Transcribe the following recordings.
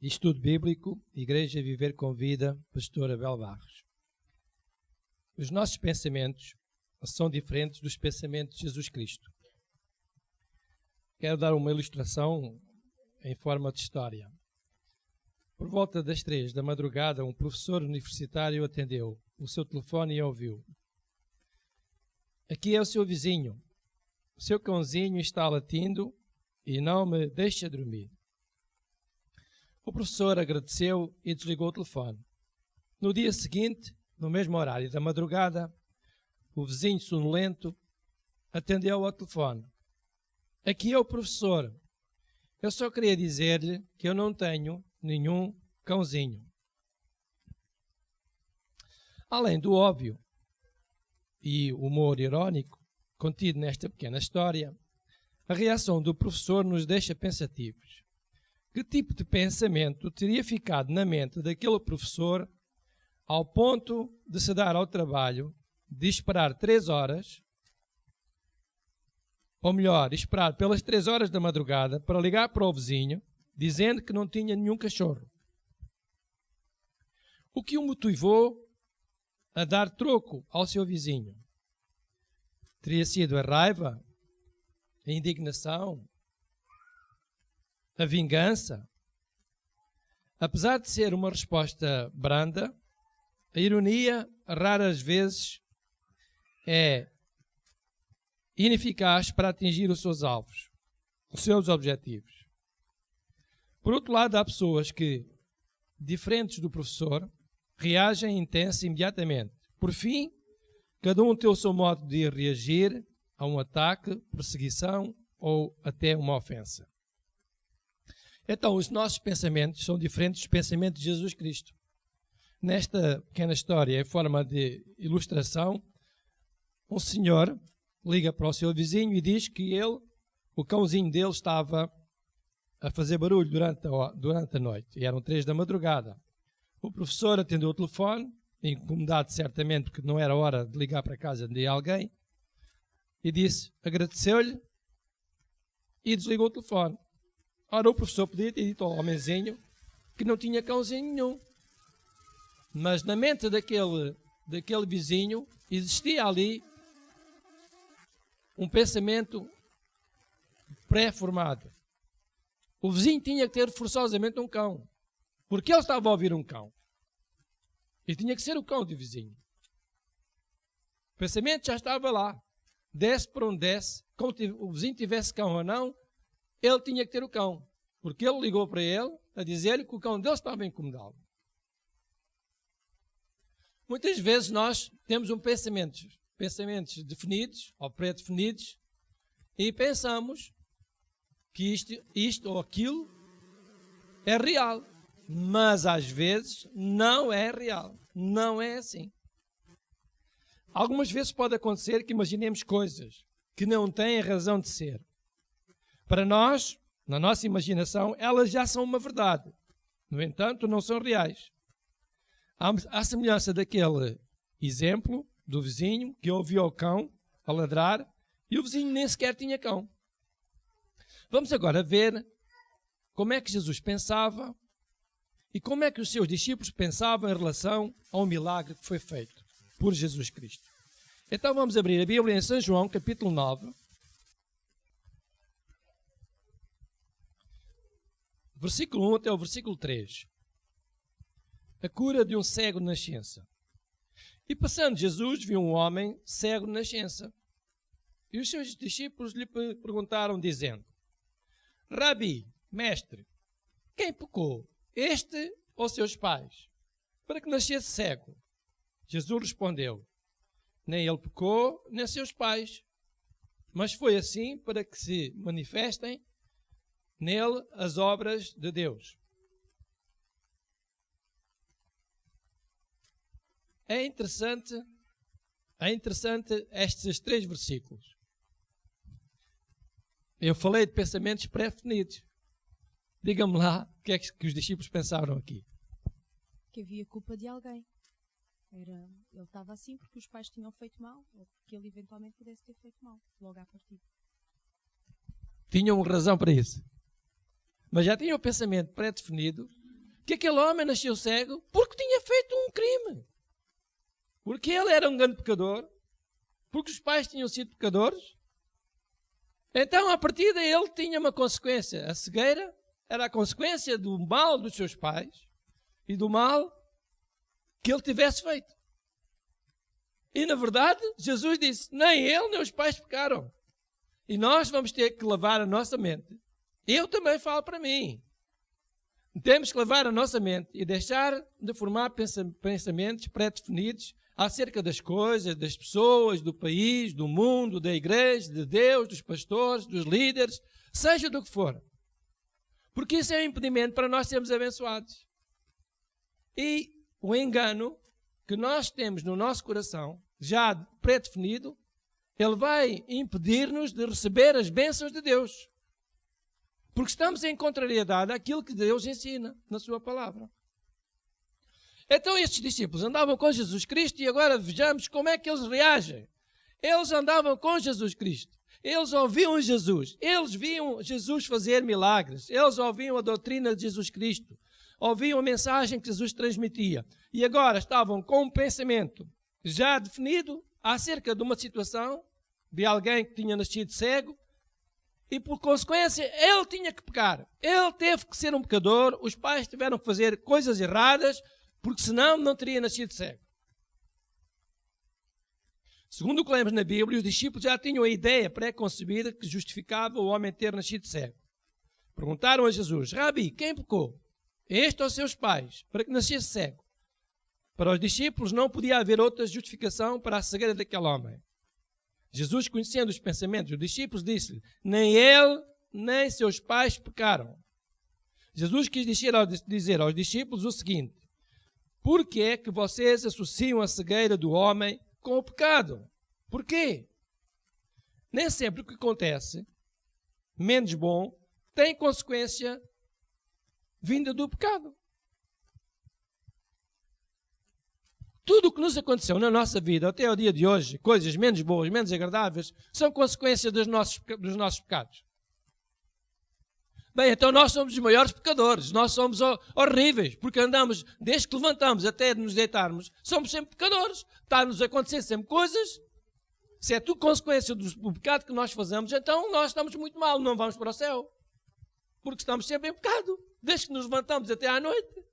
Estudo Bíblico, Igreja Viver com Vida, Pastor Abel Barros. Os nossos pensamentos são diferentes dos pensamentos de Jesus Cristo. Quero dar uma ilustração em forma de história. Por volta das 3 da madrugada, um professor universitário atendeu o seu telefone e ouviu: "Aqui é o seu vizinho. O seu cãozinho está latindo e não me deixa dormir." O professor agradeceu e desligou o telefone. No dia seguinte, no mesmo horário da madrugada, o vizinho sonolento atendeu ao telefone. "Aqui é o professor. Eu só queria dizer-lhe que eu não tenho nenhum cãozinho." Além do óbvio e humor irónico contido nesta pequena história, a reação do professor nos deixa pensativos. Que tipo de pensamento teria ficado na mente daquele professor ao ponto de se dar ao trabalho de esperar 3 horas, ou melhor, esperar pelas 3 horas da madrugada para ligar para o vizinho dizendo que não tinha nenhum cachorro? O que o motivou a dar troco ao seu vizinho? Teria sido a raiva, a indignação, a vingança? Apesar de ser uma resposta branda, a ironia raras vezes é ineficaz para atingir os seus alvos, os seus objetivos. Por outro lado, há pessoas que, diferentes do professor, reagem intensa imediatamente. Por fim, cada um tem o seu modo de reagir a um ataque, perseguição ou até uma ofensa. Então, os nossos pensamentos são diferentes dos pensamentos de Jesus Cristo. Nesta pequena história, em forma de ilustração, um senhor liga para o seu vizinho e diz que o cãozinho dele estava a fazer barulho durante a noite. E eram 3 da madrugada. O professor atendeu o telefone, incomodado certamente porque não era hora de ligar para a casa de alguém, e agradeceu-lhe e desligou o telefone. Ora, o professor podia ter dito ao homenzinho que não tinha cãozinho nenhum. Mas na mente daquele vizinho existia ali um pensamento pré-formado. O vizinho tinha que ter forçosamente um cão, porque ele estava a ouvir um cão. E tinha que ser o cão do vizinho. O pensamento já estava lá. Desce por onde desce, como o vizinho tivesse cão ou não, ele tinha que ter o cão. Porque ele ligou para ele a dizer-lhe que o cão dele estava a incomodá-lo. Muitas vezes nós temos pensamentos definidos ou pré-definidos e pensamos que isto ou aquilo é real. Mas às vezes não é real. Não é assim. Algumas vezes pode acontecer que imaginemos coisas que não têm razão de ser. Para nós, na nossa imaginação, elas já são uma verdade. No entanto, não são reais. À semelhança daquele exemplo do vizinho que ouviu o cão a ladrar e o vizinho nem sequer tinha cão. Vamos agora ver como é que Jesus pensava e como é que os seus discípulos pensavam em relação ao milagre que foi feito por Jesus Cristo. Então vamos abrir a Bíblia em São João, capítulo 9. Versículo 1 até o versículo 3. A cura de um cego de nascença. E passando Jesus, viu um homem cego de nascença. E os seus discípulos lhe perguntaram, dizendo: "Rabi, mestre, quem pecou, este ou seus pais, para que nascesse cego?" Jesus respondeu: "Nem ele pecou, nem seus pais, mas foi assim para que se manifestem nele as obras de Deus." É interessante estes 3 versículos. Eu falei de pensamentos pré-definidos. Diga-me lá o que é que os discípulos pensaram aqui. Que havia culpa de alguém. Ele estava assim porque os pais tinham feito mal, ou porque ele eventualmente pudesse ter feito mal, logo à partida. Tinham razão para isso. Mas já tinham o pensamento pré-definido que aquele homem nasceu cego porque tinha feito um crime. Porque ele era um grande pecador, porque os pais tinham sido pecadores. Então, a partir daí, ele tinha uma consequência. A cegueira era a consequência do mal dos seus pais e do mal que ele tivesse feito. E, na verdade, Jesus disse, nem ele nem os pais pecaram. E nós vamos ter que lavar a nossa mente. Eu também falo para mim. Temos que lavar a nossa mente e deixar de formar pensamentos pré-definidos acerca das coisas, das pessoas, do país, do mundo, da igreja, de Deus, dos pastores, dos líderes, seja do que for. Porque isso é um impedimento para nós sermos abençoados. E o engano que nós temos no nosso coração, já pré-definido, ele vai impedir-nos de receber as bênçãos de Deus. Porque estamos em contrariedade àquilo que Deus ensina na sua palavra. Então estes discípulos andavam com Jesus Cristo e agora vejamos como é que eles reagem. Eles andavam com Jesus Cristo. Eles ouviam Jesus. Eles viam Jesus fazer milagres. Eles ouviam a doutrina de Jesus Cristo. Ouviam a mensagem que Jesus transmitia. E agora estavam com um pensamento já definido acerca de uma situação de alguém que tinha nascido cego. E por consequência, ele tinha que pecar. Ele teve que ser um pecador. Os pais tiveram que fazer coisas erradas, porque senão não teria nascido cego. Segundo o que lemos na Bíblia, os discípulos já tinham a ideia pré-concebida que justificava o homem ter nascido cego. Perguntaram a Jesus, Rabi, quem pecou? Este ou seus pais, para que nascesse cego? Para os discípulos não podia haver outra justificação para a cegueira daquele homem. Jesus, conhecendo os pensamentos dos discípulos, disse-lhe, nem ele, nem seus pais pecaram. Jesus quis dizer aos discípulos o seguinte, por que é que vocês associam a cegueira do homem com o pecado? Por quê? Nem sempre o que acontece, menos bom, tem consequência vinda do pecado. Tudo o que nos aconteceu na nossa vida até o dia de hoje, coisas menos boas, menos agradáveis, são consequências dos nossos pecados. Bem, então nós somos os maiores pecadores, nós somos horríveis, porque andamos, desde que levantamos até nos deitarmos, somos sempre pecadores. Está-nos a acontecer sempre coisas, se é tudo consequência do pecado que nós fazemos, então nós estamos muito mal, não vamos para o céu. Porque estamos sempre em pecado, desde que nos levantamos até à noite.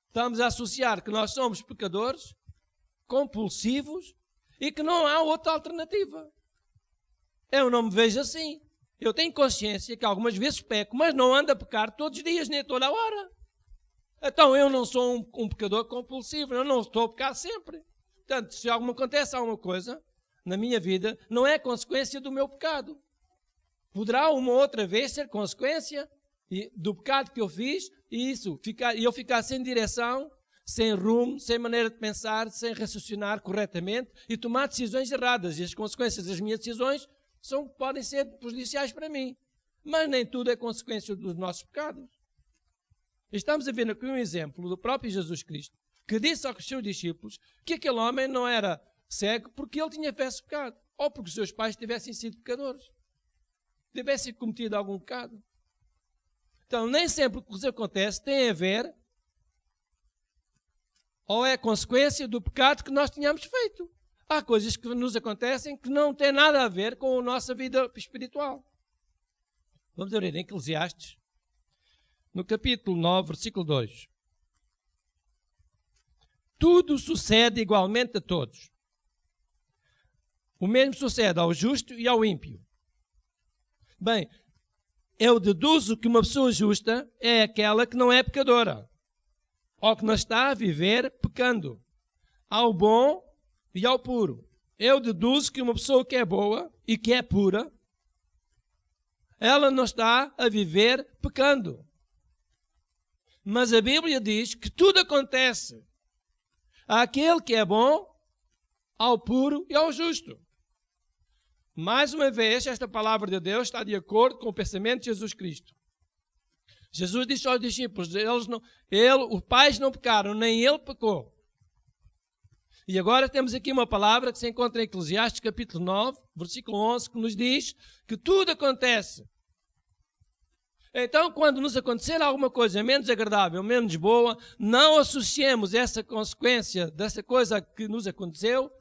Estamos a associar que nós somos pecadores, compulsivos, e que não há outra alternativa. Eu não me vejo assim. Eu tenho consciência que algumas vezes peco, mas não ando a pecar todos os dias, nem toda a hora. Então eu não sou um pecador compulsivo, eu não estou a pecar sempre. Portanto, se acontece alguma coisa na minha vida, não é consequência do meu pecado. Poderá uma outra vez ser consequência do pecado que eu fiz e eu ficar sem direção, sem rumo, sem maneira de pensar, sem raciocinar corretamente e tomar decisões erradas. E as consequências das minhas decisões podem ser prejudiciais para mim. Mas nem tudo é consequência dos nossos pecados. Estamos a ver aqui um exemplo do próprio Jesus Cristo, que disse aos seus discípulos que aquele homem não era cego porque ele tinha feito pecado, ou porque os seus pais tivessem sido pecadores, tivessem cometido algum pecado. Então, nem sempre o que nos acontece tem a ver ou é consequência do pecado que nós tínhamos feito. Há coisas que nos acontecem que não têm nada a ver com a nossa vida espiritual. Vamos abrir em Eclesiastes, no capítulo 9, versículo 2. Tudo sucede igualmente a todos. O mesmo sucede ao justo e ao ímpio. Bem, eu deduzo que uma pessoa justa é aquela que não é pecadora, ou que não está a viver pecando, ao bom e ao puro. Eu deduzo que uma pessoa que é boa e que é pura, ela não está a viver pecando. Mas a Bíblia diz que tudo acontece àquele que é bom, ao puro e ao justo. Mais uma vez, esta palavra de Deus está de acordo com o pensamento de Jesus Cristo. Jesus disse aos discípulos, os pais não pecaram, nem ele pecou. E agora temos aqui uma palavra que se encontra em Eclesiastes, capítulo 9, versículo 11, que nos diz que tudo acontece. Então, quando nos acontecer alguma coisa menos agradável, menos boa, não associemos essa consequência dessa coisa que nos aconteceu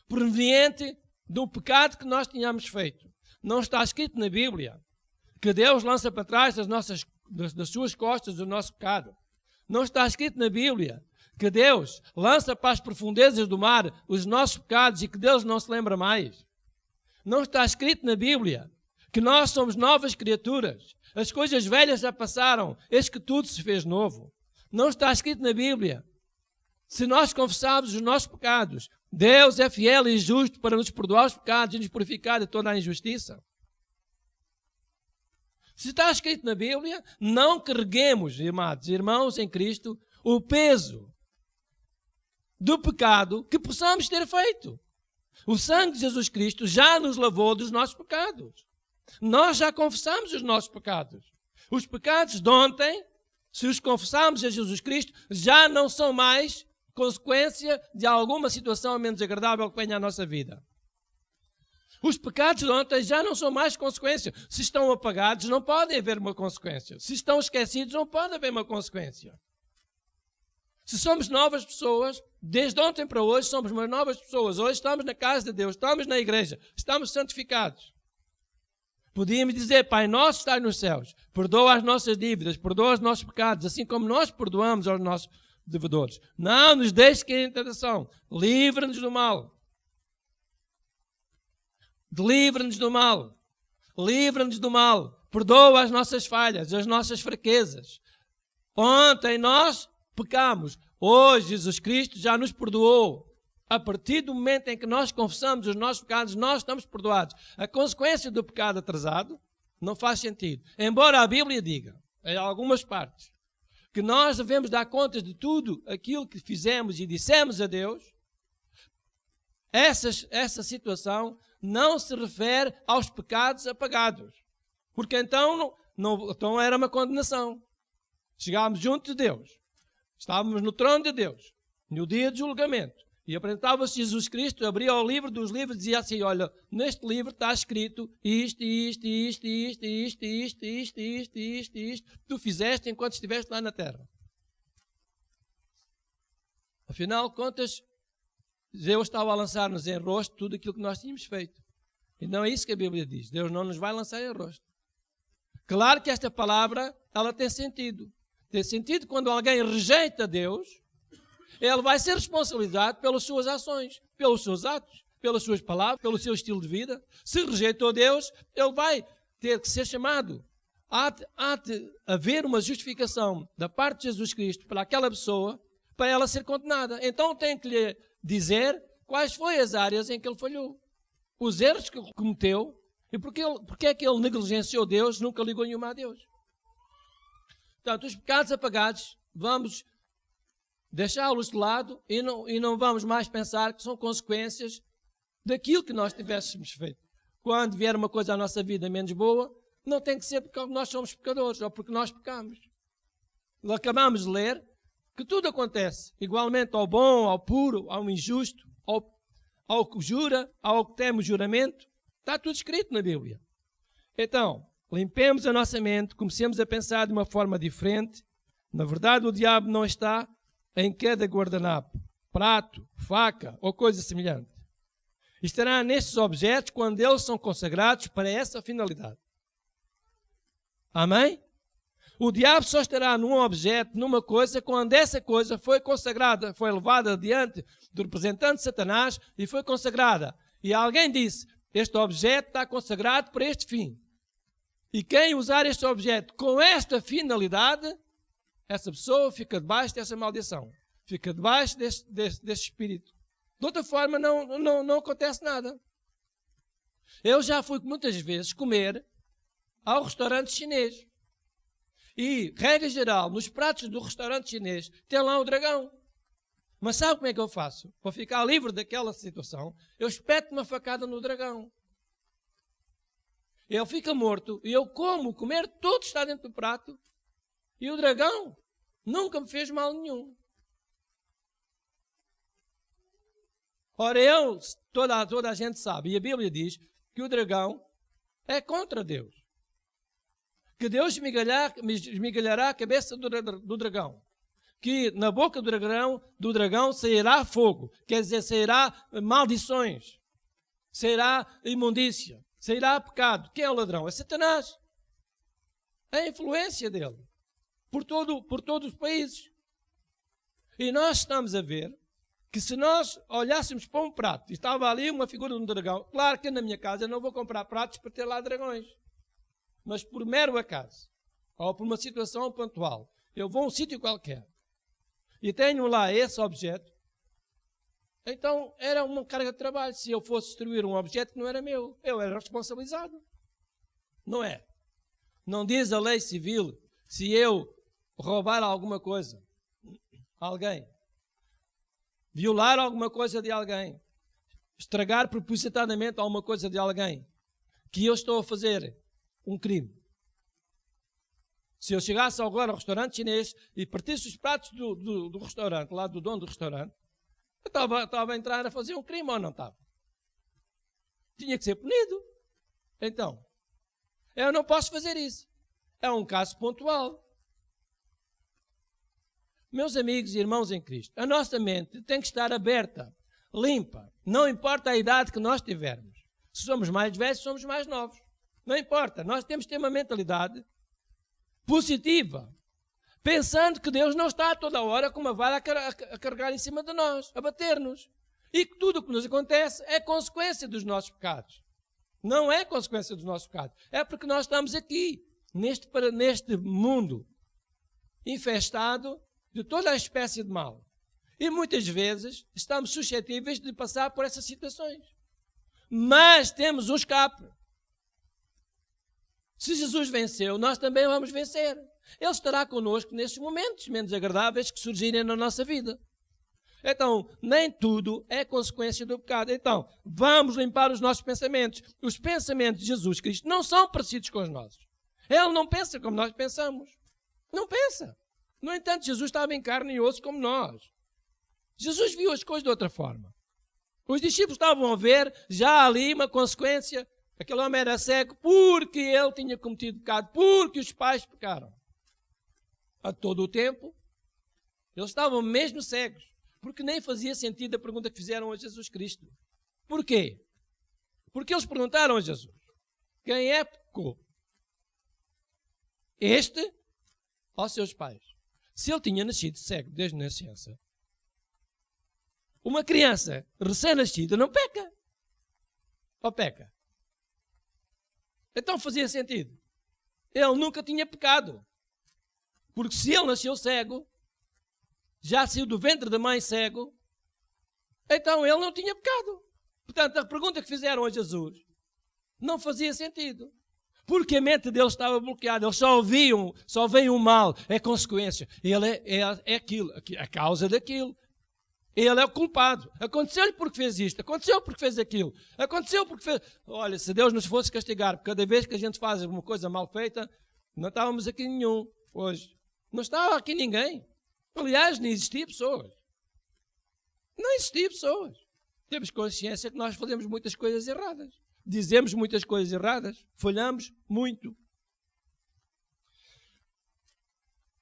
proveniente do pecado que nós tínhamos feito. Não está escrito na Bíblia que Deus lança para trás das suas costas o nosso pecado. Não está escrito na Bíblia que Deus lança para as profundezas do mar os nossos pecados e que Deus não se lembra mais. Não está escrito na Bíblia que nós somos novas criaturas. As coisas velhas já passaram, eis que tudo se fez novo. Não está escrito na Bíblia. Se nós confessarmos os nossos pecados, Deus é fiel e justo para nos perdoar os pecados e nos purificar de toda a injustiça. Se está escrito na Bíblia, não carreguemos, amados irmãos em Cristo, o peso do pecado que possamos ter feito. O sangue de Jesus Cristo já nos lavou dos nossos pecados. Nós já confessamos os nossos pecados. Os pecados de ontem, se os confessarmos a Jesus Cristo, já não são mais consequência de alguma situação menos agradável que venha à nossa vida. Os pecados de ontem já não são mais consequência. Se estão apagados, não pode haver uma consequência. Se estão esquecidos, não pode haver uma consequência. Se somos novas pessoas, desde ontem para hoje somos umas novas pessoas. Hoje estamos na casa de Deus, estamos na igreja, estamos santificados. Podíamos dizer, Pai nosso que estás nos céus, perdoa as nossas dívidas, perdoa os nossos pecados, assim como nós perdoamos aos nossos devedores. Não nos deixes cair em tentação, livra-nos do mal. Livra-nos do mal. Livra-nos do mal. Perdoa as nossas falhas, as nossas fraquezas. Ontem nós pecamos. Hoje Jesus Cristo já nos perdoou. A partir do momento em que nós confessamos os nossos pecados, nós estamos perdoados. A consequência do pecado atrasado não faz sentido. Embora a Bíblia diga, em algumas partes, que nós devemos dar contas de tudo aquilo que fizemos e dissemos a Deus, essa situação não se refere aos pecados apagados. Porque então era uma condenação. Chegámos junto de Deus. Estávamos no trono de Deus, no dia de julgamento. E apresentava-se Jesus Cristo, abria o livro dos livros e dizia assim, olha, neste livro está escrito isto. Tu fizeste enquanto estiveste lá na terra. Afinal de contas, Deus estava a lançar-nos em rosto tudo aquilo que nós tínhamos feito. E não é isso que a Bíblia diz. Deus não nos vai lançar em rosto. Claro que esta palavra, ela tem sentido. Tem sentido quando alguém rejeita Deus, ele vai ser responsabilizado pelas suas ações, pelos seus atos, pelas suas palavras, pelo seu estilo de vida. Se rejeitou Deus, ele vai ter que ser chamado. Há de haver uma justificação da parte de Jesus Cristo para aquela pessoa, para ela ser condenada. Então tem que lhe dizer quais foram as áreas em que ele falhou. Os erros que ele cometeu e porque é que ele negligenciou Deus, nunca ligou nenhuma a Deus. Portanto, os pecados apagados, vamos deixá-los de lado e não vamos mais pensar que são consequências daquilo que nós tivéssemos feito. Quando vier uma coisa à nossa vida menos boa, não tem que ser porque nós somos pecadores ou porque nós pecamos. Acabamos de ler que tudo acontece igualmente ao bom, ao puro, ao injusto, ao que jura, ao que teme o juramento. Está tudo escrito na Bíblia. Então, limpemos a nossa mente, comecemos a pensar de uma forma diferente. Na verdade, o diabo não está em cada guardanapo, prato, faca ou coisa semelhante. Estará nesses objetos quando eles são consagrados para essa finalidade. Amém? O diabo só estará num objeto, numa coisa, quando essa coisa foi consagrada, foi levada diante do representante de Satanás e foi consagrada. E alguém disse, este objeto está consagrado para este fim. E quem usar este objeto com esta finalidade, essa pessoa fica debaixo dessa maldição. Fica debaixo desse espírito. De outra forma, não acontece nada. Eu já fui muitas vezes comer ao restaurante chinês. E, regra geral, nos pratos do restaurante chinês, tem lá o dragão. Mas sabe como é que eu faço? Para ficar livre daquela situação, eu espeto uma facada no dragão. Ele fica morto e eu comer tudo está dentro do prato. E o dragão nunca me fez mal nenhum. Ora, toda a gente sabe, e a Bíblia diz que o dragão é contra Deus. que Deus esmigalhará a cabeça do dragão, que na boca do dragão sairá fogo, quer dizer, sairá maldições, sairá imundícia, sairá pecado. Quem é o ladrão? É Satanás. É a influência dele por todos os países. E nós estamos a ver que se nós olhássemos para um prato e estava ali uma figura de um dragão, claro que na minha casa eu não vou comprar pratos para ter lá dragões, mas por mero acaso, ou por uma situação pontual, eu vou a um sítio qualquer e tenho lá esse objeto, então era uma carga de trabalho. Se eu fosse destruir um objeto que não era meu, eu era responsabilizado. Não é? Não diz a lei civil, se eu roubar alguma coisa a alguém, violar alguma coisa de alguém, estragar propositadamente alguma coisa de alguém, que eu estou a fazer um crime. Se eu chegasse agora ao restaurante chinês e partisse os pratos do restaurante, lá do dono do restaurante, eu estava a entrar a fazer um crime ou não estava? Tinha que ser punido. Então, eu não posso fazer isso. É um caso pontual. Meus amigos e irmãos em Cristo, a nossa mente tem que estar aberta, limpa. Não importa a idade que nós tivermos. Se somos mais velhos, se somos mais novos. Não importa. Nós temos que ter uma mentalidade positiva, pensando que Deus não está a toda hora com uma vara a carregar em cima de nós, a bater-nos. E que tudo o que nos acontece é consequência dos nossos pecados. Não é consequência dos nossos pecados. É porque nós estamos aqui, neste mundo, infestado de toda a espécie de mal. E muitas vezes estamos suscetíveis de passar por essas situações. Mas temos um escape. Se Jesus venceu, nós também vamos vencer. Ele estará connosco nestes momentos menos agradáveis que surgirem na nossa vida. Então, nem tudo é consequência do pecado. Então, vamos limpar os nossos pensamentos. Os pensamentos de Jesus Cristo não são parecidos com os nossos. Ele não pensa como nós pensamos. Não pensa. No entanto, Jesus estava em carne e osso como nós. Jesus viu as coisas de outra forma. Os discípulos estavam a ver já ali uma consequência. Aquele homem era cego porque ele tinha cometido pecado, porque os pais pecaram. A todo o tempo, eles estavam mesmo cegos, porque nem fazia sentido a pergunta que fizeram a Jesus Cristo. Porquê? Porque eles perguntaram a Jesus: quem é que pecou? Este ou seus pais? Se ele tinha nascido cego desde a nascença, uma criança recém-nascida não peca. Ou peca? Então fazia sentido. Ele nunca tinha pecado. Porque se ele nasceu cego, já saiu do ventre da mãe cego, então ele não tinha pecado. Portanto, a pergunta que fizeram a Jesus não fazia sentido. Porque a mente dele estava bloqueada. Eles só veem o mal. É consequência. Ele é aquilo, a causa daquilo. Ele é o culpado. Aconteceu-lhe porque fez isto. Aconteceu porque fez aquilo. Aconteceu porque fez... Olha, se Deus nos fosse castigar por cada vez que a gente faz uma coisa mal feita, não estávamos aqui nenhum hoje. Não estava aqui ninguém. Aliás, nem existia pessoas. Não existia pessoas. Temos consciência que nós fazemos muitas coisas erradas. Dizemos muitas coisas erradas. Falhamos muito.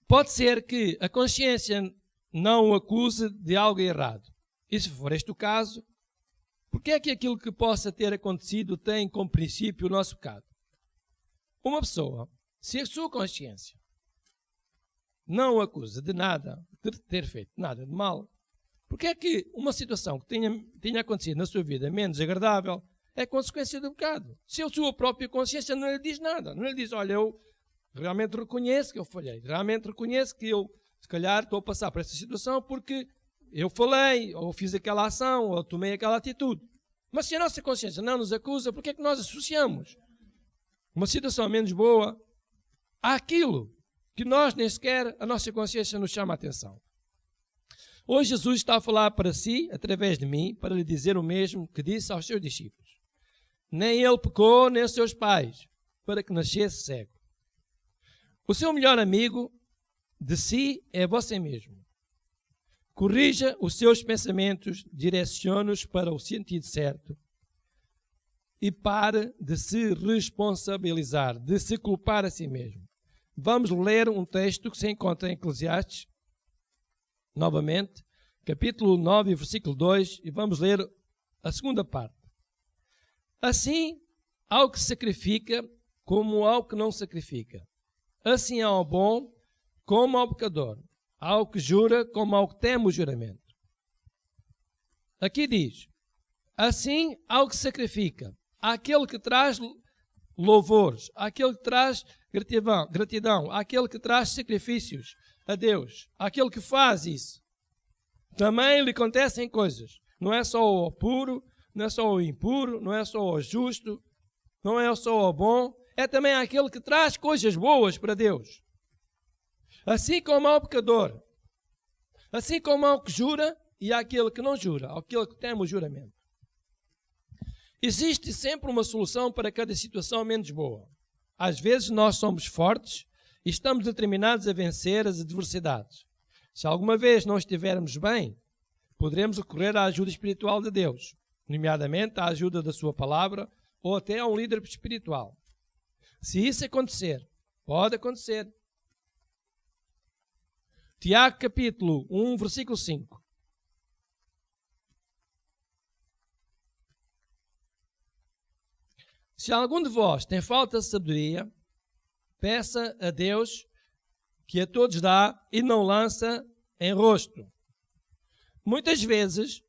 Pode ser que a consciência não o acuse de algo errado. E se for este o caso, porque é que aquilo que possa ter acontecido tem como princípio o nosso pecado? Uma pessoa, se a sua consciência não o acusa de nada, de ter feito nada de mal, porque é que uma situação que tenha acontecido na sua vida menos agradável é consequência do pecado? Se a sua própria consciência não lhe diz nada, não lhe diz: olha, eu realmente reconheço que eu falhei, realmente reconheço que eu, se calhar, estou a passar por essa situação porque eu falei, ou fiz aquela ação, ou tomei aquela atitude. Mas se a nossa consciência não nos acusa, por que é que nós associamos uma situação menos boa àquilo que nós nem sequer a nossa consciência nos chama a atenção? Hoje Jesus está a falar para si, através de mim, para lhe dizer o mesmo que disse aos seus discípulos. Nem ele pecou, nem os seus pais, para que nascesse cego. O seu melhor amigo de si é você mesmo. Corrija os seus pensamentos, direcione-os para o sentido certo e pare de se responsabilizar, de se culpar a si mesmo. vamos ler um texto que se encontra em Eclesiastes, novamente, capítulo 9, versículo 2, e vamos ler a segunda parte. Assim, ao que sacrifica, como ao que não sacrifica. Assim ao bom, como ao pecador. Ao que jura, como ao que teme o juramento. Aqui diz, assim ao que sacrifica, àquele que traz louvores, àquele que traz gratidão, àquele que traz sacrifícios a Deus, àquele que faz isso. Também lhe acontecem coisas. Não é só o puro, não é só o impuro, não é só o justo, não é só o bom, é também aquele que traz coisas boas para Deus. Assim como ao pecador, assim como ao que jura e àquele que não jura, àquele que teme o juramento. Existe sempre uma solução para cada situação menos boa. Às vezes nós somos fortes e estamos determinados a vencer as adversidades. Se alguma vez não estivermos bem, poderemos recorrer à ajuda espiritual de Deus, nomeadamente à ajuda da sua palavra ou até a um líder espiritual. Se isso acontecer, pode acontecer. Tiago capítulo 1, versículo 5. Se algum de vós tem falta de sabedoria, peça a Deus que a todos dá e não lança em rosto. Muitas vezes,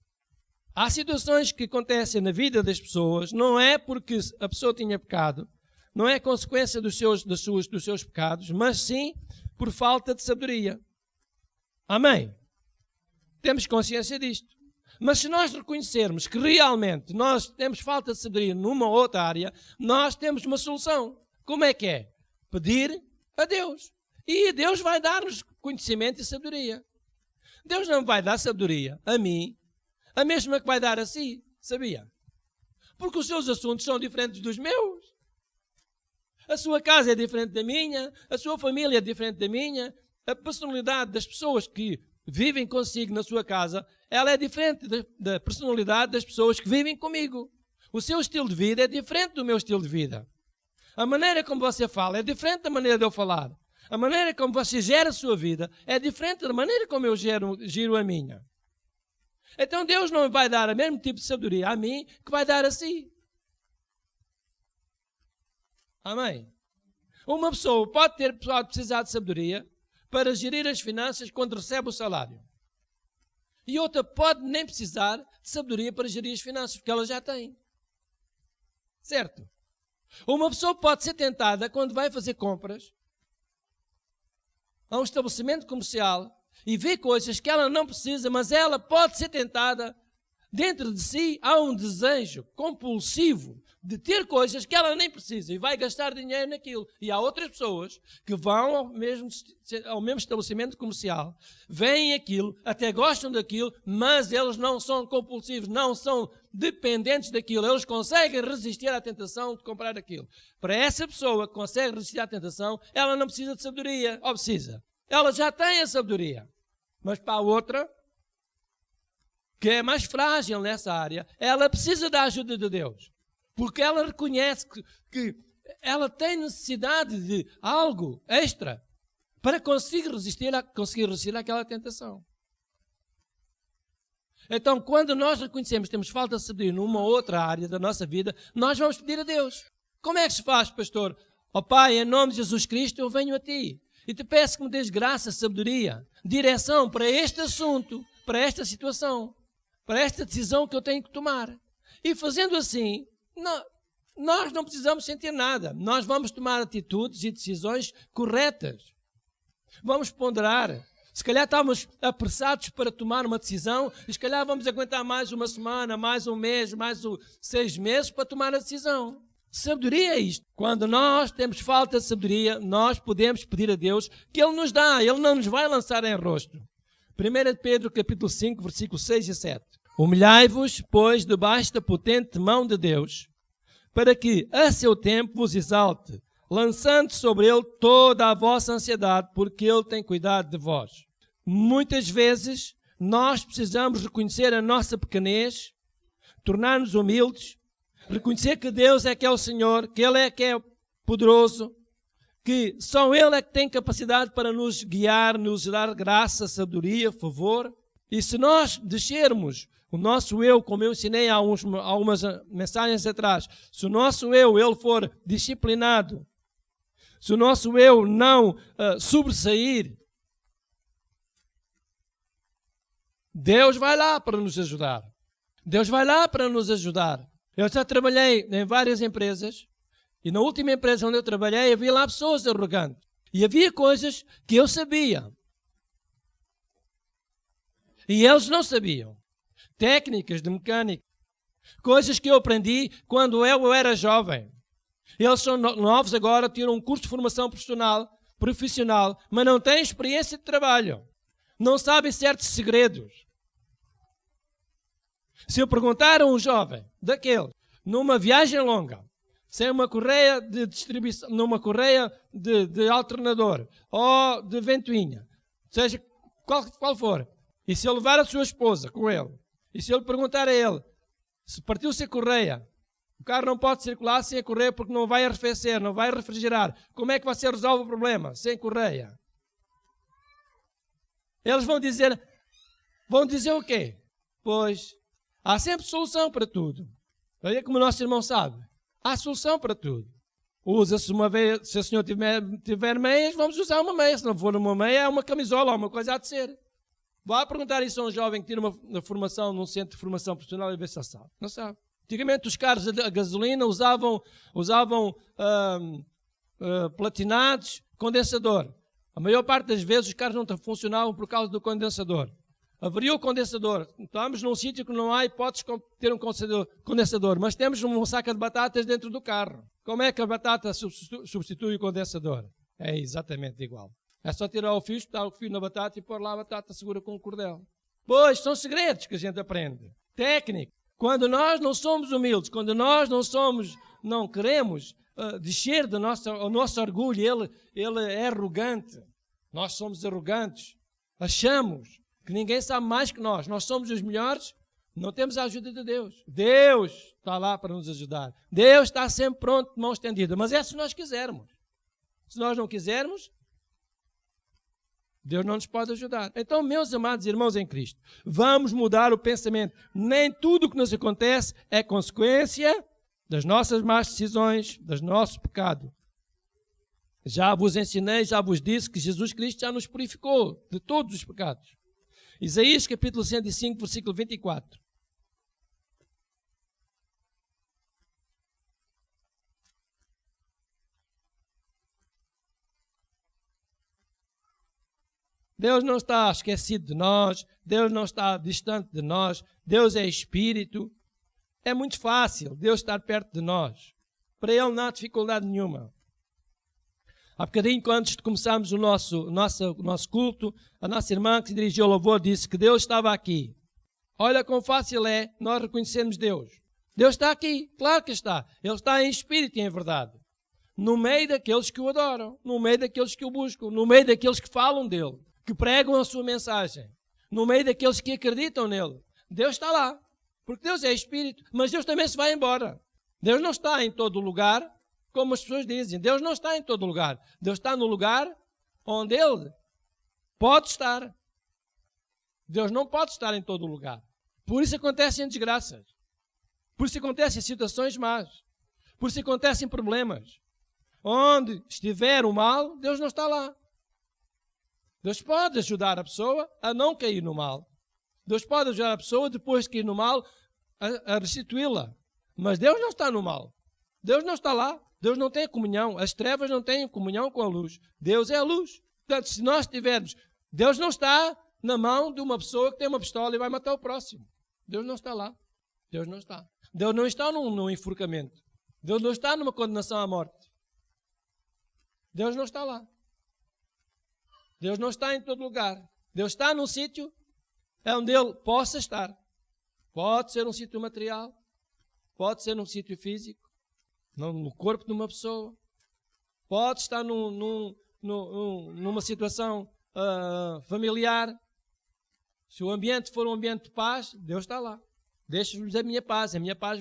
há situações que acontecem na vida das pessoas, não é porque a pessoa tinha pecado, não é consequência dos seus pecados, mas sim por falta de sabedoria. Amém? Temos consciência disto. Mas se nós reconhecermos que realmente nós temos falta de sabedoria numa outra área, nós temos uma solução. Como é que é? Pedir a Deus. E Deus vai dar-nos conhecimento e sabedoria. Deus não vai dar sabedoria a mim, a mesma que vai dar a si. Sabia? Porque os seus assuntos são diferentes dos meus. A sua casa é diferente da minha, a sua família é diferente da minha, a personalidade das pessoas que vivem consigo na sua casa, ela é diferente da personalidade das pessoas que vivem comigo. O seu estilo de vida é diferente do meu estilo de vida. A maneira como você fala é diferente da maneira de eu falar. A maneira como você gera a sua vida é diferente da maneira como eu giro a minha. Então Deus não vai dar o mesmo tipo de sabedoria a mim que vai dar a si. Amém? Uma pessoa pode precisar de sabedoria para gerir as finanças quando recebe o salário. E outra pode nem precisar de sabedoria para gerir as finanças, porque ela já tem. Certo? Uma pessoa pode ser tentada quando vai fazer compras a um estabelecimento comercial e vê coisas que ela não precisa, mas ela pode ser tentada. Dentro de si há um desejo compulsivo de ter coisas que ela nem precisa e vai gastar dinheiro naquilo. E há outras pessoas que vão ao mesmo estabelecimento comercial, veem aquilo, até gostam daquilo, mas eles não são compulsivos, não são dependentes daquilo. Eles conseguem resistir à tentação de comprar aquilo. Para essa pessoa que consegue resistir à tentação, ela não precisa de sabedoria. Ou precisa? Ela já tem a sabedoria. Mas para a outra, que é mais frágil nessa área, ela precisa da ajuda de Deus. Porque ela reconhece que ela tem necessidade de algo extra para conseguir resistir àquela tentação. Então, quando nós reconhecemos que temos falta de sabedoria numa outra área da nossa vida, nós vamos pedir a Deus. Como é que se faz, pastor? Ó Pai, em nome de Jesus Cristo, eu venho a Ti e Te peço que me dês graça, sabedoria, direção para este assunto, para esta situação, para esta decisão que eu tenho que tomar. E fazendo assim, nós não precisamos sentir nada. Nós vamos tomar atitudes e decisões corretas. Vamos ponderar. Se calhar estamos apressados para tomar uma decisão e se calhar vamos aguentar mais uma semana, mais um mês, mais 6 meses para tomar a decisão. Sabedoria é isto. Quando nós temos falta de sabedoria, nós podemos pedir a Deus que Ele nos dá. Ele não nos vai lançar em rosto. 1 Pedro capítulo 5, versículos 6 e 7. Humilhai-vos, pois, debaixo da potente mão de Deus, para que, a seu tempo, vos exalte, lançando sobre Ele toda a vossa ansiedade, porque Ele tem cuidado de vós. Muitas vezes, nós precisamos reconhecer a nossa pequenez, tornar-nos humildes, reconhecer que Deus é que é o Senhor, que Ele é que é poderoso, que só Ele é que tem capacidade para nos guiar, nos dar graça, sabedoria, favor. E se nós descermos o nosso eu, como eu ensinei há algumas mensagens atrás, se o nosso eu ele for disciplinado, se o nosso eu não sobressair, Deus vai lá para nos ajudar. Deus vai lá para nos ajudar. Eu já trabalhei em várias empresas e na última empresa onde eu trabalhei havia lá pessoas arrogantes. E havia coisas que eu sabia. E eles não sabiam. Técnicas de mecânica. Coisas que eu aprendi quando eu era jovem. Eles são novos agora, tiram um curso de formação profissional, mas não têm experiência de trabalho. Não sabem certos segredos. Se eu perguntar a um jovem daquele, numa viagem longa, sem uma correia de distribuição, numa correia de alternador ou de ventoinha, seja qual for, e se ele levar a sua esposa com ele, e se ele perguntar a ele se partiu-se a correia, o carro não pode circular sem a correia porque não vai arrefecer, não vai refrigerar, como é que você resolve o problema sem correia? Eles vão dizer o quê? Pois há sempre solução para tudo. Olha como o nosso irmão sabe. Há solução para tudo. Usa-se uma meia, se o senhor tiver meias, vamos usar uma meia. Se não for uma meia, é uma camisola, uma coisa há de ser. Vá perguntar isso a um jovem que tira uma formação num centro de formação profissional e ver se ele sabe. Não sabe. Antigamente os carros a gasolina usavam platinados, condensador. A maior parte das vezes os carros não funcionavam por causa do condensador. Haveria o condensador. Estamos num sítio que não há hipótese de ter um condensador, mas temos uma saca de batatas dentro do carro. Como é que a batata substitui o condensador? É exatamente igual. É só tirar o fio, espetar o fio na batata e pôr lá a batata segura com o cordel. Pois, são segredos que a gente aprende. Técnica. Quando nós não somos humildes, quando nós não queremos descer do nosso orgulho, ele é arrogante. Nós somos arrogantes. Achamos que ninguém sabe mais que nós. Nós somos os melhores, não temos a ajuda de Deus. Deus está lá para nos ajudar. Deus está sempre pronto, de mão estendida. Mas é se nós quisermos. Se nós não quisermos, Deus não nos pode ajudar. Então, meus amados irmãos em Cristo, vamos mudar o pensamento. Nem tudo o que nos acontece é consequência das nossas más decisões, do nosso pecado. Já vos ensinei, já vos disse que Jesus Cristo já nos purificou de todos os pecados. Isaías capítulo 105, versículo 24. Deus não está esquecido de nós, Deus não está distante de nós, Deus é Espírito. É muito fácil Deus estar perto de nós. Para Ele não há dificuldade nenhuma. Há bocadinho, antes de começarmos o nosso culto, a nossa irmã que se dirigiu ao louvor disse que Deus estava aqui. Olha quão fácil é nós reconhecermos Deus. Deus está aqui, claro que está. Ele está em espírito e em verdade. No meio daqueles que o adoram, no meio daqueles que o buscam, no meio daqueles que falam dele, que pregam a sua mensagem, no meio daqueles que acreditam nele. Deus está lá, porque Deus é espírito, mas Deus também se vai embora. Deus não está em todo lugar, como as pessoas dizem. Deus não está em todo lugar. Deus está no lugar onde Ele pode estar. Deus não pode estar em todo lugar. Por isso acontecem desgraças. Por isso acontecem situações más. Por isso acontecem problemas. Onde estiver o mal, Deus não está lá. Deus pode ajudar a pessoa a não cair no mal. Deus pode ajudar a pessoa, depois de cair no mal, a restituí-la. Mas Deus não está no mal. Deus não está lá. Deus não tem comunhão. As trevas não têm comunhão com a luz. Deus é a luz. Portanto, se nós tivermos... Deus não está na mão de uma pessoa que tem uma pistola e vai matar o próximo. Deus não está lá. Deus não está. Deus não está num enforcamento. Deus não está numa condenação à morte. Deus não está lá. Deus não está em todo lugar. Deus está num sítio onde Ele possa estar. Pode ser um sítio material. Pode ser num sítio físico. No corpo de uma pessoa. Pode estar numa situação familiar. Se o ambiente for um ambiente de paz, Deus está lá. Deixo-vos a minha paz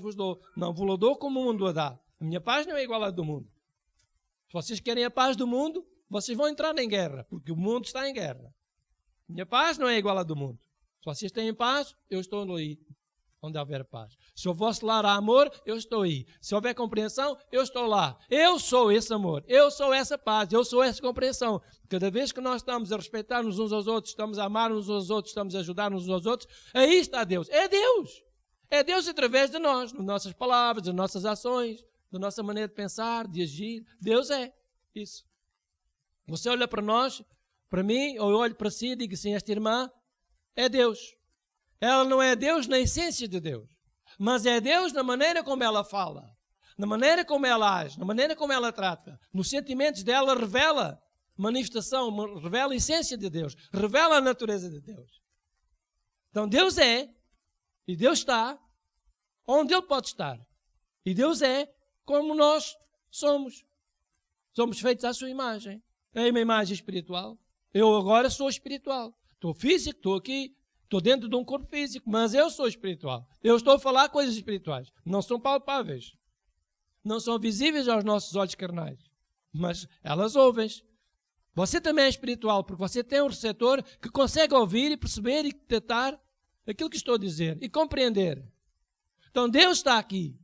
vos dou. Não vos dou como o mundo a dá. A minha paz não é igual à do mundo. Se vocês querem a paz do mundo, vocês vão entrar em guerra, porque o mundo está em guerra. Minha paz não é igual à do mundo. Se vocês têm paz, eu estou ali, onde houver paz. Se o vosso lar há amor, eu estou aí. Se houver compreensão, eu estou lá. Eu sou esse amor, eu sou essa paz, eu sou essa compreensão. Cada vez que nós estamos a respeitar-nos uns aos outros, estamos a amar-nos uns aos outros, estamos a ajudar-nos uns aos outros, aí está Deus. É Deus. É Deus através de nós, nas nossas palavras, das nossas ações, da nossa maneira de pensar, de agir. Deus é isso. Você olha para nós, para mim, ou eu olho para si e digo assim, esta irmã é Deus. Ela não é Deus na essência de Deus, mas é Deus na maneira como ela fala, na maneira como ela age, na maneira como ela trata. Nos sentimentos dela revela manifestação, revela a essência de Deus, revela a natureza de Deus. Então Deus é, e Deus está onde Ele pode estar. E Deus é como nós somos. Somos feitos à sua imagem. É uma imagem espiritual. Eu agora sou espiritual. Estou físico, estou aqui, estou dentro de um corpo físico, mas eu sou espiritual. Eu estou a falar coisas espirituais. Não são palpáveis. Não são visíveis aos nossos olhos carnais. Mas elas ouvem-se. Você também é espiritual, porque você tem um receptor que consegue ouvir e perceber e detectar aquilo que estou a dizer e compreender. Então Deus está aqui.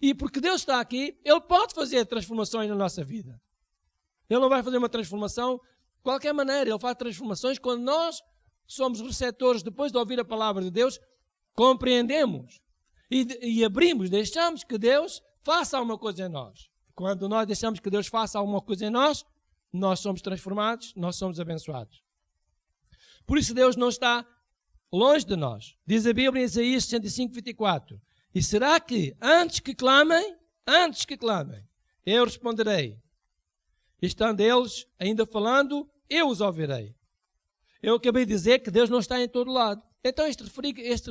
E porque Deus está aqui, Ele pode fazer transformações na nossa vida. Ele não vai fazer uma transformação de qualquer maneira. Ele faz transformações quando nós somos receptores, depois de ouvir a palavra de Deus, compreendemos e abrimos, deixamos que Deus faça alguma coisa em nós. Quando nós deixamos que Deus faça alguma coisa em nós, nós somos transformados, nós somos abençoados. Por isso Deus não está longe de nós. Diz a Bíblia em Isaías 65, 24. E será que antes que clamem, eu responderei. E estando eles ainda falando, eu os ouvirei. Eu acabei de dizer que Deus não está em todo lado. Então este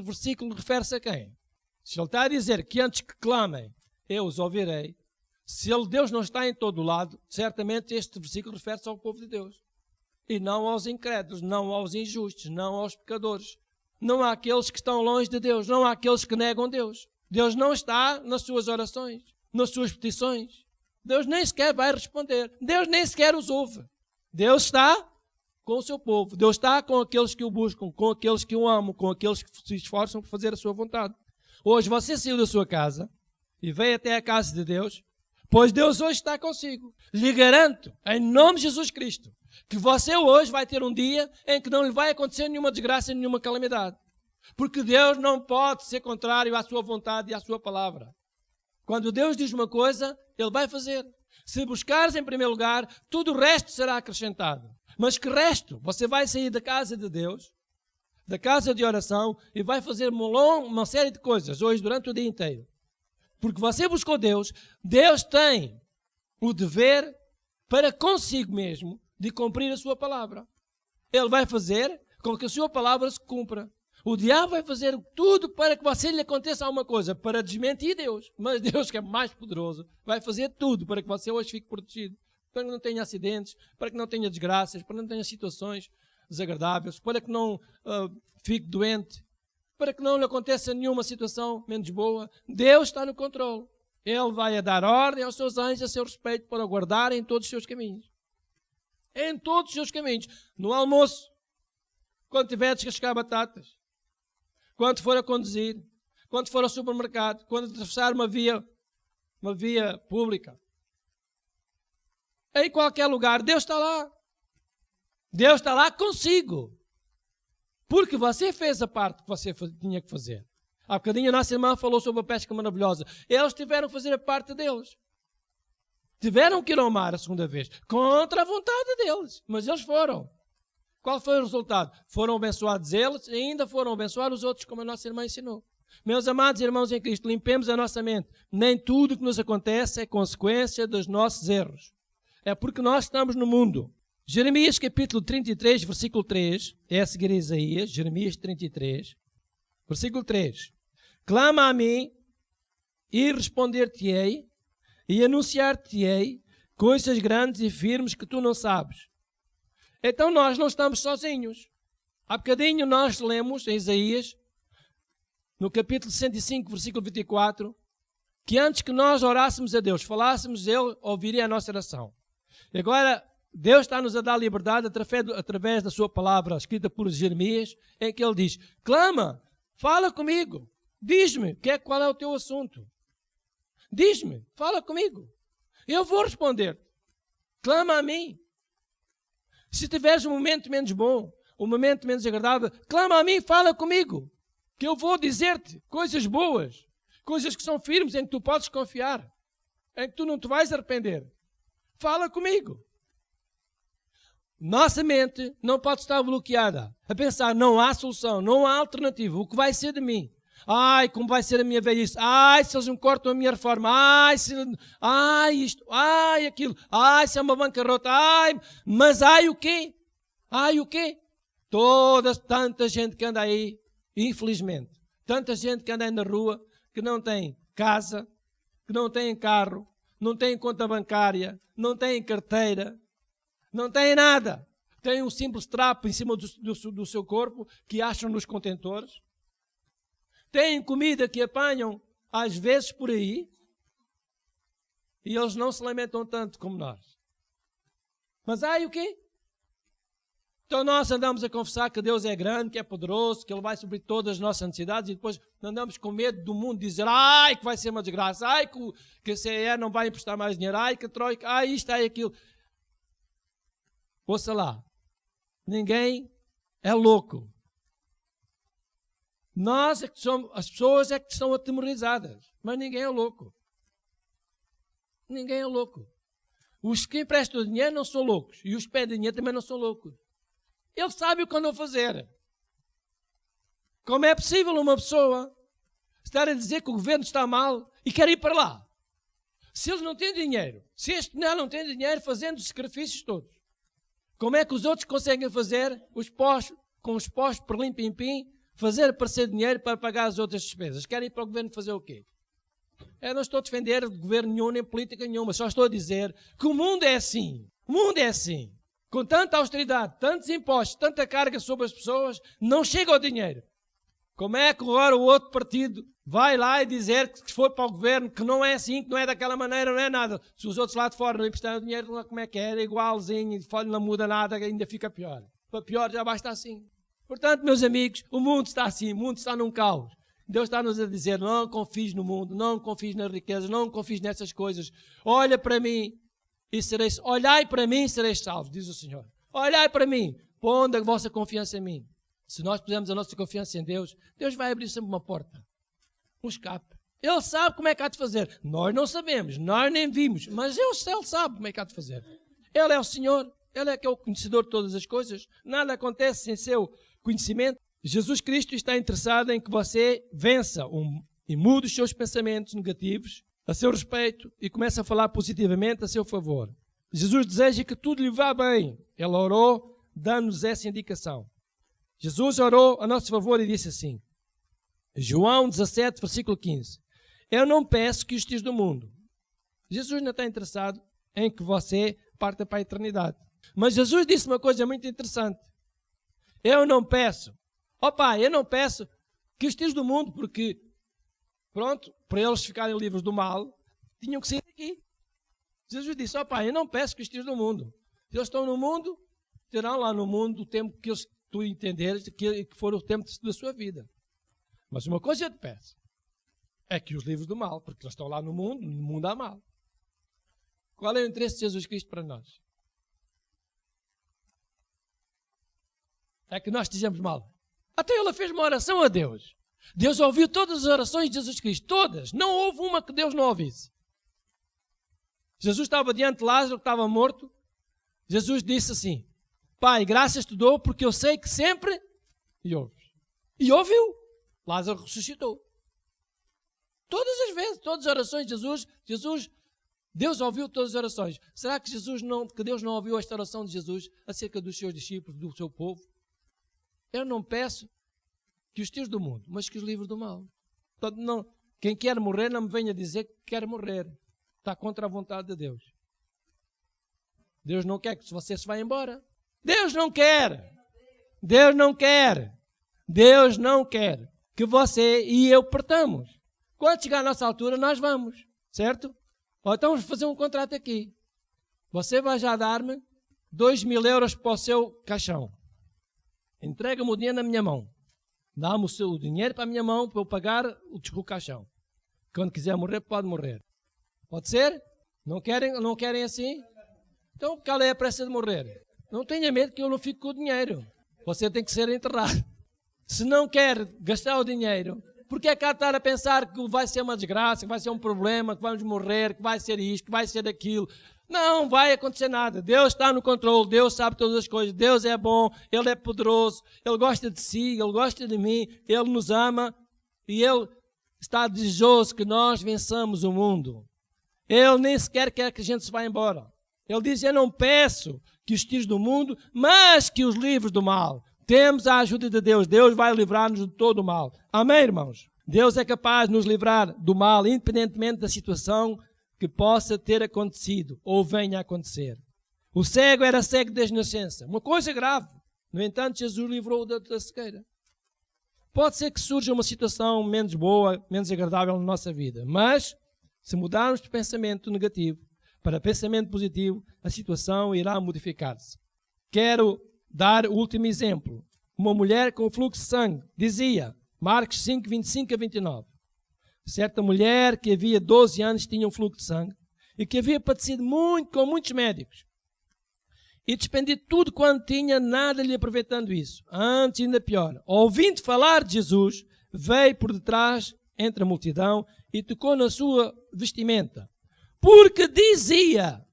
versículo refere-se a quem? Se Ele está a dizer que antes que clamem, eu os ouvirei. Se Deus não está em todo lado, certamente este versículo refere-se ao povo de Deus. E não aos incrédulos, não aos injustos, não aos pecadores. Não há aqueles que estão longe de Deus, não há aqueles que negam Deus. Deus não está nas suas orações, nas suas petições. Deus nem sequer vai responder. Deus nem sequer os ouve. Deus está com o seu povo. Deus está com aqueles que o buscam, com aqueles que o amam, com aqueles que se esforçam por fazer a sua vontade. Hoje você saiu da sua casa e veio até a casa de Deus, pois Deus hoje está consigo. Lhe garanto, em nome de Jesus Cristo, que você hoje vai ter um dia em que não lhe vai acontecer nenhuma desgraça, nenhuma calamidade. Porque Deus não pode ser contrário à sua vontade e à sua palavra. Quando Deus diz uma coisa, Ele vai fazer. Se buscares em primeiro lugar, tudo o resto será acrescentado. Mas que resto? Você vai sair da casa de Deus, da casa de oração, e vai fazer uma série de coisas hoje durante o dia inteiro. Porque você buscou Deus, Deus tem o dever para consigo mesmo de cumprir a sua palavra. Ele vai fazer com que a sua palavra se cumpra. O diabo vai fazer tudo para que você lhe aconteça alguma coisa, para desmentir Deus. Mas Deus, que é mais poderoso, vai fazer tudo para que você hoje fique protegido. Para que não tenha acidentes, para que não tenha desgraças, para que não tenha situações desagradáveis, para que não fique doente, para que não lhe aconteça nenhuma situação menos boa. Deus está no controle. Ele vai a dar ordem aos seus anjos a seu respeito para o guardar em todos os seus caminhos. Em todos os seus caminhos. No almoço, quando tiver a descascar batatas, quando for a conduzir, quando for ao supermercado, quando atravessar uma via pública. Em qualquer lugar, Deus está lá. Deus está lá consigo. Porque você fez a parte que você tinha que fazer. Há bocadinho a nossa irmã falou sobre a pesca maravilhosa. Eles tiveram que fazer a parte deles. Tiveram que ir ao mar a segunda vez. Contra a vontade deles. Mas eles foram. Qual foi o resultado? Foram abençoados eles e ainda foram abençoar os outros, como a nossa irmã ensinou. Meus amados irmãos em Cristo, limpemos a nossa mente. Nem tudo que nos acontece é consequência dos nossos erros. É porque nós estamos no mundo. Jeremias capítulo 33, versículo 3, é a seguir a Isaías, Jeremias 33, versículo 3. Clama a mim e responder-te-ei e anunciar-te-ei coisas grandes e firmes que tu não sabes. Então nós não estamos sozinhos. Há bocadinho nós lemos em Isaías, no capítulo 105, versículo 24, que antes que nós orássemos a Deus, falássemos, Ele ouviria a nossa oração. E agora, Deus está-nos a dar liberdade através da sua palavra, escrita por Jeremias, em que Ele diz, clama, fala comigo, diz-me qual é o teu assunto. Diz-me, fala comigo. Eu vou responder. Clama a mim. Se tiveres um momento menos bom, um momento menos agradável, clama a mim, fala comigo. Que eu vou dizer-te coisas boas, coisas que são firmes, em que tu podes confiar, em que tu não te vais arrepender. Fala comigo. Nossa mente não pode estar bloqueada a pensar, não há solução, não há alternativa. O que vai ser de mim? Ai, como vai ser a minha velhice? Ai, se eles me cortam a minha reforma? Ai, isto, ai, aquilo. Ai, se é uma bancarrota? Ai, mas ai o quê? Ai o quê? Tanta gente que anda aí, infelizmente, tanta gente que anda aí na rua, que não tem casa, que não tem carro, não tem conta bancária, não tem carteira, não tem nada. Tem um simples trapo em cima do seu corpo que acham nos contentores. Tem comida que apanham às vezes por aí e eles não se lamentam tanto como nós. Mas ai o quê? Então nós andamos a confessar que Deus é grande, que é poderoso, que Ele vai suprir todas as nossas necessidades e depois andamos com medo do mundo dizer ai que vai ser uma desgraça, ai que a CE não vai emprestar mais dinheiro, ai que a Troika, ai isto, ai aquilo. Ouça lá, ninguém é louco. Nós é que somos, as pessoas é que estão atemorizadas, mas ninguém é louco. Ninguém é louco. Os que emprestam dinheiro não são loucos e os que pedem dinheiro também não são loucos. Ele sabe o que andam a fazer. Como é possível uma pessoa estar a dizer que o governo está mal e quer ir para lá? Se eles não têm dinheiro, se este não tem dinheiro fazendo os sacrifícios todos, como é que os outros conseguem fazer com os postos por lim-pim-pim, fazer aparecer dinheiro para pagar as outras despesas? Querem ir para o governo fazer o quê? Eu não estou a defender governo nenhum, nem política nenhuma, só estou a dizer que o mundo é assim. O mundo é assim. Com tanta austeridade, tantos impostos, tanta carga sobre as pessoas, não chega ao dinheiro. Como é que agora o outro partido vai lá e dizer que foi para o governo, que não é assim, que não é daquela maneira, não é nada. Se os outros lá de fora não emprestaram dinheiro, como é que era? Igualzinho, não muda nada, ainda fica pior. Para pior já basta assim. Portanto, meus amigos, o mundo está assim, o mundo está num caos. Deus está-nos a dizer, não confies no mundo, não confies nas riquezas, não confies nessas coisas. Olha para mim e sereis, olhai para mim e sereis salvos, diz o Senhor. Olhai para mim, pondo a vossa confiança em mim. Se nós pusermos a nossa confiança em Deus, Deus vai abrir sempre uma porta, um escape. Ele sabe como é que há de fazer. Nós não sabemos, nós nem vimos, mas Ele sabe como é que há de fazer. Ele é o Senhor, Ele é que é o conhecedor de todas as coisas. Nada acontece sem seu conhecimento. Jesus Cristo está interessado em que você vença e mude os seus pensamentos negativos a seu respeito e comece a falar positivamente a seu favor. Jesus deseja que tudo lhe vá bem. Ele orou, dando-nos essa indicação. Jesus orou a nosso favor e disse assim, João 17, versículo 15, eu não peço que os tires do mundo. Jesus não está interessado em que você parta para a eternidade. Mas Jesus disse uma coisa muito interessante. Eu não peço que os tires do mundo, porque, pronto, para eles ficarem livres do mal, tinham que sair daqui. Jesus disse, eu não peço que os tires do mundo. Se eles estão no mundo, terão lá no mundo o tempo que tu entenderes que for o tempo da sua vida. Mas uma coisa eu te peço, é que os livres do mal, porque eles estão lá no mundo há mal. Qual é o interesse de Jesus Cristo para nós? É que nós estejamos mal. Até ele fez uma oração a Deus. Deus ouviu todas as orações de Jesus Cristo, todas. Não houve uma que Deus não ouvisse. Jesus estava diante de Lázaro, que estava morto. Jesus disse assim, Pai, graças te dou, porque eu sei que sempre me ouves. E ouviu. Lázaro ressuscitou. Todas as vezes, todas as orações de Jesus, Deus ouviu todas as orações. Será que Deus não ouviu esta oração de Jesus acerca dos seus discípulos, do seu povo? Eu não peço que os tires do mundo, mas que os livres do mal. Portanto, não, quem quer morrer não me venha dizer que quer morrer. Está contra a vontade de Deus. Deus não quer que você se vá embora. Deus não quer. Deus não quer. Deus não quer que você e eu partamos. Quando chegar a nossa altura, nós vamos, certo? Ou então vamos fazer um contrato aqui. Você vai já dar-me 2.000 euros para o seu caixão. Entrega-me o dinheiro na minha mão. Dá-me o dinheiro para a minha mão para eu pagar o caixão. Quando quiser morrer, pode morrer. Pode ser? Não querem assim? Então, qual é a pressa de morrer? Não tenha medo que eu não fique com o dinheiro. Você tem que ser enterrado. Se não quer gastar o dinheiro, porque é que há de estar a pensar que vai ser uma desgraça, que vai ser um problema, que vamos morrer, que vai ser isto, que vai ser aquilo? Não vai acontecer nada. Deus está no controle, Deus sabe todas as coisas, Deus é bom, Ele é poderoso, Ele gosta de si, Ele gosta de mim, Ele nos ama e Ele está desejoso que nós vençamos o mundo. Ele nem sequer quer que a gente se vá embora. Ele diz, eu não peço que os tires do mundo, mas que os livres do mal. Temos a ajuda de Deus. Deus vai livrar-nos de todo o mal. Amém, irmãos? Deus é capaz de nos livrar do mal, independentemente da situação que possa ter acontecido ou venha a acontecer. O cego era cego desde a nascença. Uma coisa grave. No entanto, Jesus livrou-o da cegueira. Pode ser que surja uma situação menos boa, menos agradável na nossa vida, mas se mudarmos de pensamento negativo para pensamento positivo, a situação irá modificar-se. Quero dar o último exemplo. Uma mulher com fluxo de sangue dizia, Marcos 5, 25 a 29. Certa mulher que havia 12 anos tinha um fluxo de sangue e que havia padecido muito com muitos médicos e despendido tudo quanto tinha, nada lhe aproveitando isso. Antes, ainda pior, ouvindo falar de Jesus, veio por detrás entre a multidão e tocou na sua vestimenta. Porque dizia,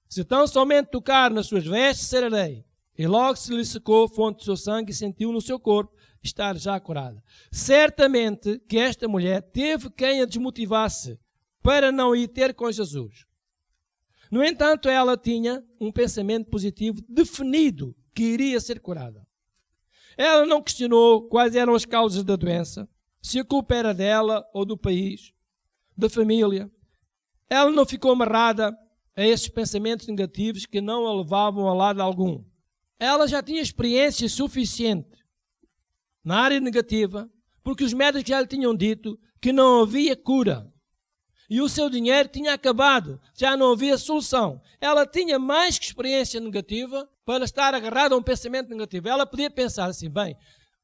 se tão somente tocar nas suas vestes, sararei. E logo se lhe secou a fonte do seu sangue e sentiu no seu corpo estar já curada. Certamente que esta mulher teve quem a desmotivasse para não ir ter com Jesus. No entanto, ela tinha um pensamento positivo definido que iria ser curada. Ela não questionou quais eram as causas da doença, se a culpa era dela ou do país, da família. Ela não ficou amarrada a esses pensamentos negativos que não a levavam a lado algum. Ela já tinha experiência suficiente na área negativa, porque os médicos já lhe tinham dito que não havia cura. E o seu dinheiro tinha acabado, já não havia solução. Ela tinha mais que experiência negativa para estar agarrada a um pensamento negativo. Ela podia pensar assim, bem,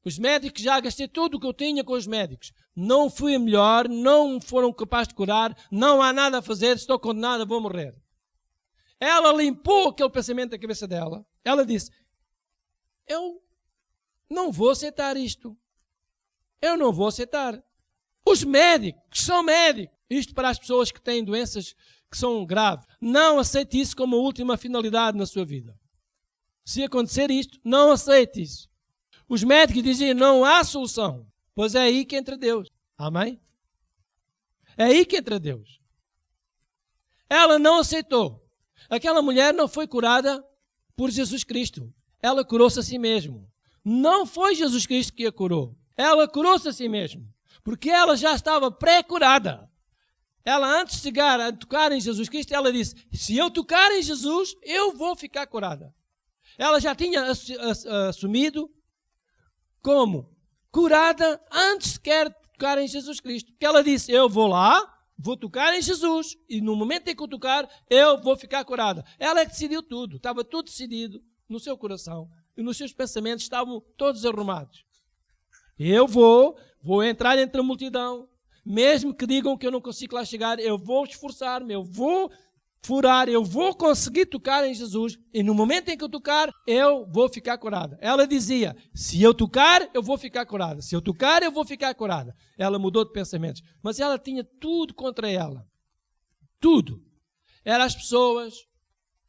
os médicos, já gastei tudo o que eu tinha com os médicos. Não fui a melhor, não foram capazes de curar, não há nada a fazer, estou condenada, vou morrer. Ela limpou aquele pensamento da cabeça dela. Ela disse, eu não vou aceitar isto. Eu não vou aceitar. Os médicos são médicos. Isto para as pessoas que têm doenças que são graves. Não aceite isso como a última finalidade na sua vida. Se acontecer isto, não aceite isso. Os médicos diziam, não há solução. Pois é aí que entra Deus. Amém? É aí que entra Deus. Ela não aceitou. Aquela mulher não foi curada por Jesus Cristo. Ela curou-se a si mesma. Não foi Jesus Cristo que a curou. Ela curou-se a si mesma. Porque ela já estava pré-curada. Ela, antes de chegar a tocar em Jesus Cristo, ela disse, se eu tocar em Jesus, eu vou ficar curada. Ela já tinha assumido como curada antes sequer de tocar em Jesus Cristo. Porque ela disse, eu vou lá, vou tocar em Jesus, e no momento em que eu tocar, eu vou ficar curada. Ela é que decidiu tudo. Estava tudo decidido no seu coração. E nos seus pensamentos estavam todos arrumados. Eu vou entrar entre a multidão. Mesmo que digam que eu não consigo lá chegar, eu vou esforçar-me, eu vou furar, eu vou conseguir tocar em Jesus. E no momento em que eu tocar, eu vou ficar curada. Ela dizia, se eu tocar, eu vou ficar curada. Se eu tocar, eu vou ficar curada. Ela mudou de pensamentos. Mas ela tinha tudo contra ela. Tudo. Eram as pessoas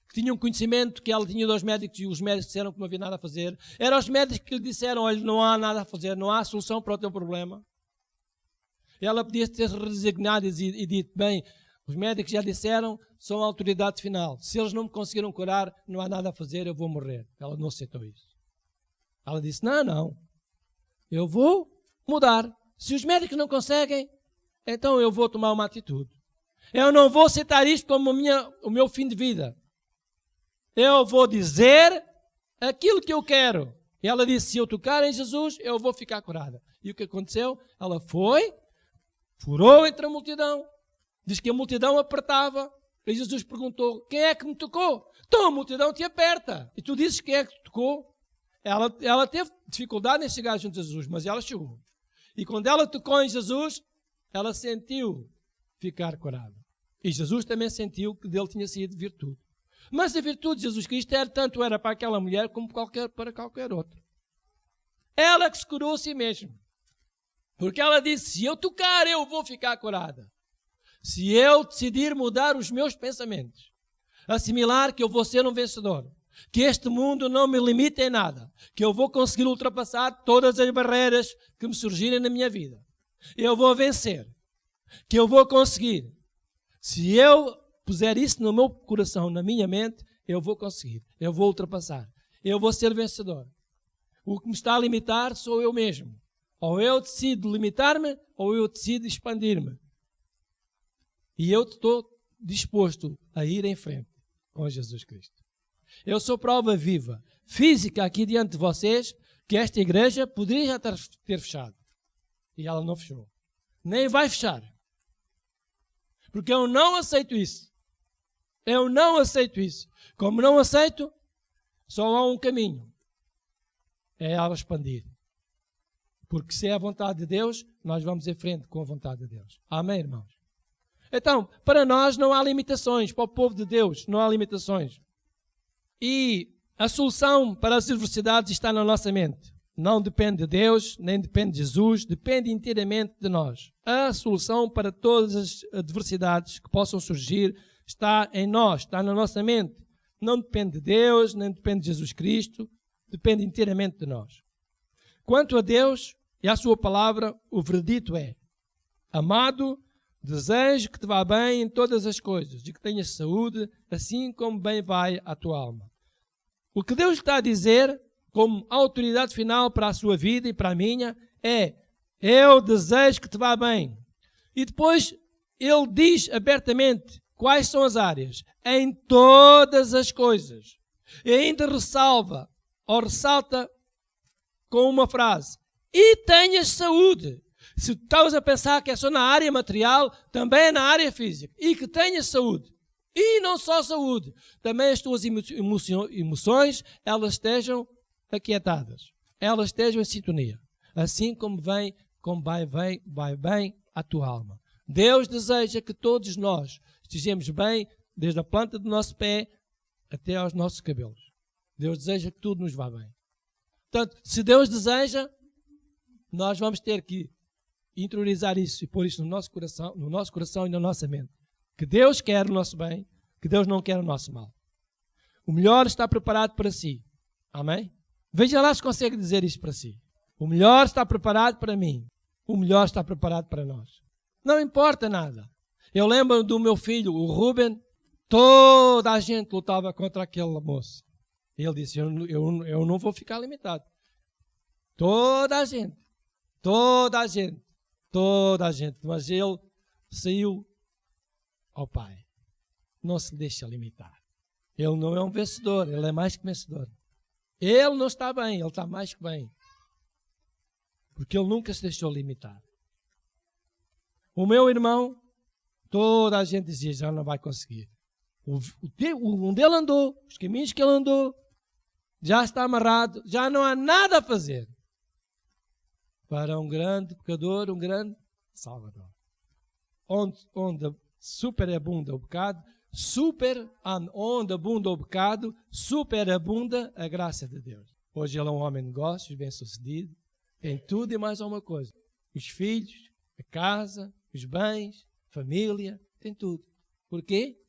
que tinham conhecimento que ela tinha dos médicos e os médicos disseram que não havia nada a fazer. Eram os médicos que lhe disseram, olha, não há nada a fazer, não há solução para o teu problema. Ela podia ter resignado e dito, bem, os médicos já disseram, são a autoridade final. Se eles não me conseguiram curar, não há nada a fazer, eu vou morrer. Ela não aceitou isso. Ela disse, não, eu vou mudar. Se os médicos não conseguem, então eu vou tomar uma atitude. Eu não vou aceitar isto como o meu fim de vida. Eu vou dizer aquilo que eu quero. E ela disse, se eu tocar em Jesus, eu vou ficar curada. E o que aconteceu? Ela foi, Furou entre a multidão. Diz que a multidão apertava. E Jesus perguntou, quem é que me tocou? Então a multidão te aperta. E tu dizes quem é que te tocou? Ela teve dificuldade em chegar junto a Jesus, mas ela chegou. E quando ela tocou em Jesus, ela sentiu ficar curada. E Jesus também sentiu que dele tinha sido virtude. Mas a virtude de Jesus Cristo tanto era para aquela mulher como para qualquer outra. Ela que se curou a si mesma. Porque ela disse, se eu tocar, eu vou ficar curada. Se eu decidir mudar os meus pensamentos, assimilar que eu vou ser um vencedor, que este mundo não me limita em nada, que eu vou conseguir ultrapassar todas as barreiras que me surgirem na minha vida. Eu vou vencer, que eu vou conseguir. Se eu puser isso no meu coração, na minha mente, eu vou conseguir, eu vou ultrapassar, eu vou ser vencedor. O que me está a limitar sou eu mesmo. Ou eu decido limitar-me, ou eu decido expandir-me. E eu estou disposto a ir em frente com Jesus Cristo. Eu sou prova viva, física aqui diante de vocês, que esta igreja poderia já ter fechado. E ela não fechou. Nem vai fechar. Porque eu não aceito isso. Eu não aceito isso. Como não aceito, só há um caminho. É ela expandir. Porque se é a vontade de Deus, nós vamos em frente com a vontade de Deus. Amém, irmãos? Então, para nós não há limitações. Para o povo de Deus não há limitações. E a solução para as adversidades está na nossa mente. Não depende de Deus, nem depende de Jesus, depende inteiramente de nós. A solução para todas as adversidades que possam surgir está em nós, está na nossa mente. Não depende de Deus, nem depende de Jesus Cristo, depende inteiramente de nós. Quanto a Deus e à sua palavra, o veredito é: amado, desejo que te vá bem em todas as coisas e que tenhas saúde, assim como bem vai a tua alma. O que Deus está a dizer, como autoridade final para a sua vida e para a minha, é: eu desejo que te vá bem. E depois ele diz abertamente quais são as áreas. Em todas as coisas. E ainda ressalta com uma frase: e tenhas saúde. Se estavas a pensar que é só na área material, também é na área física. E que tenhas saúde. E não só saúde, também as tuas emoções, elas estejam aquietadas. Elas estejam em sintonia. Assim como vai bem a tua alma. Deus deseja que todos nós estejamos bem, desde a planta do nosso pé até aos nossos cabelos. Deus deseja que tudo nos vá bem. Portanto, se Deus deseja, nós vamos ter que interiorizar isso e pôr isso no nosso coração e na nossa mente. Que Deus quer o nosso bem, que Deus não quer o nosso mal. O melhor está preparado para si. Amém? Veja lá se consegue dizer isso para si. O melhor está preparado para mim. O melhor está preparado para nós. Não importa nada. Eu lembro do meu filho, o Ruben, toda a gente lutava contra aquele moço. Ele disse, eu não vou ficar limitado. Toda a gente. Mas ele saiu ao Pai. Não se deixa limitar. Ele não é um vencedor, ele é mais que vencedor. Ele não está bem, ele está mais que bem. Porque ele nunca se deixou limitar. O meu irmão, toda a gente dizia, já não vai conseguir. Onde ele andou, os caminhos que ele andou, já está amarrado, já não há nada a fazer. Para um grande pecador, um grande salvador. Onde superabunda o pecado, superabunda a graça de Deus. Hoje ele é um homem de negócios, bem-sucedido, tem tudo e mais alguma coisa. Os filhos, a casa, os bens, a família, tem tudo. Por quê?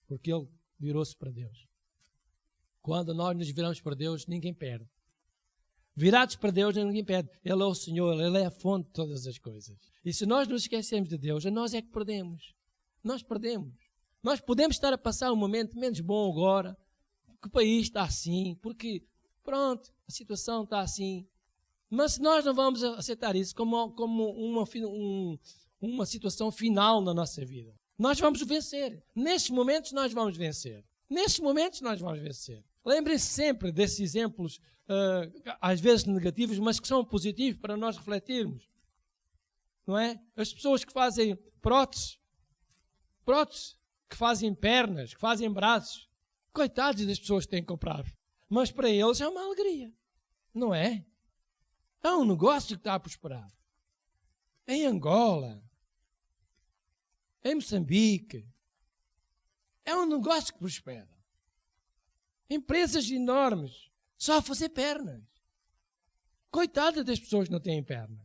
Porque ele virou-se para Deus. Quando nós nos viramos para Deus, ninguém perde. Virados para Deus, ninguém perde. Ele é o Senhor, Ele é a fonte de todas as coisas. E se nós nos esquecemos de Deus, nós é que perdemos. Nós perdemos. Nós podemos estar a passar um momento menos bom agora, porque o país está assim, porque, pronto, a situação está assim. Mas se nós não vamos aceitar isso como uma situação final na nossa vida, nós vamos vencer. Nestes momentos nós vamos vencer. Lembrem-se sempre desses exemplos, às vezes negativos, mas que são positivos para nós refletirmos. não é? As pessoas que fazem próteses, que fazem pernas, que fazem braços, coitados das pessoas que têm que comprar. Mas para eles é uma alegria, não é? É um negócio que está a prosperar. Em Angola, em Moçambique, é um negócio que prospera. Empresas enormes, só a fazer pernas. Coitada das pessoas que não têm pernas.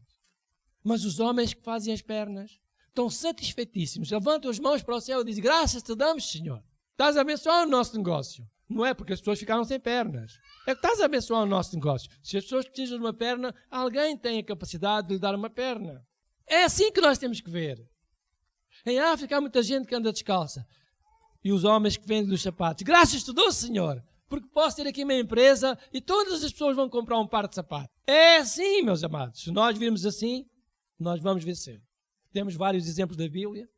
Mas os homens que fazem as pernas estão satisfeitíssimos. Levantam as mãos para o céu e dizem: graças te damos, Senhor. Estás a abençoar o nosso negócio. Não é porque as pessoas ficaram sem pernas. É que estás a abençoar o nosso negócio. Se as pessoas precisam de uma perna, alguém tem a capacidade de lhe dar uma perna. É assim que nós temos que ver. Em África há muita gente que anda descalça. E os homens que vendem os sapatos. Graças te dou, Senhor, porque posso ter aqui uma empresa e todas as pessoas vão comprar um par de sapatos. É assim, meus amados. Se nós virmos assim, nós vamos vencer. Temos vários exemplos da Bíblia.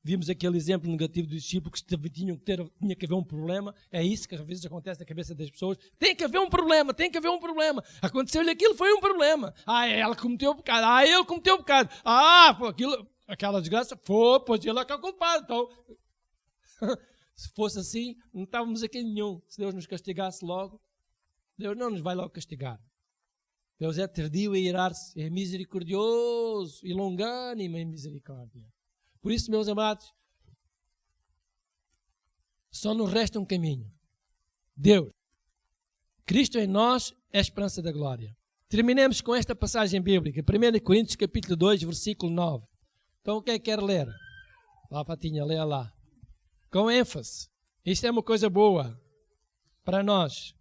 Vimos aquele exemplo negativo dos discípulos que tinha que haver um problema. É isso que às vezes acontece na cabeça das pessoas. Tem que haver um problema, tem que haver um problema. Aconteceu-lhe aquilo, foi um problema. Ela cometeu o pecado. Ele cometeu o pecado. Aquela desgraça, pois ele é que é o culpado. Então, se fosse assim, não estávamos aqui nenhum. Se Deus nos castigasse logo, Deus não nos vai logo castigar. Deus é tardio e irar-se, é misericordioso e longânimo em misericórdia. Por isso, meus amados, só nos resta um caminho. Deus. Cristo em nós é a esperança da glória. Terminemos com esta passagem bíblica, 1 Coríntios capítulo 2, versículo 9. Então, quem quer ler? Lá, Patinha, leia lá. Com ênfase. Isto é uma coisa boa para nós.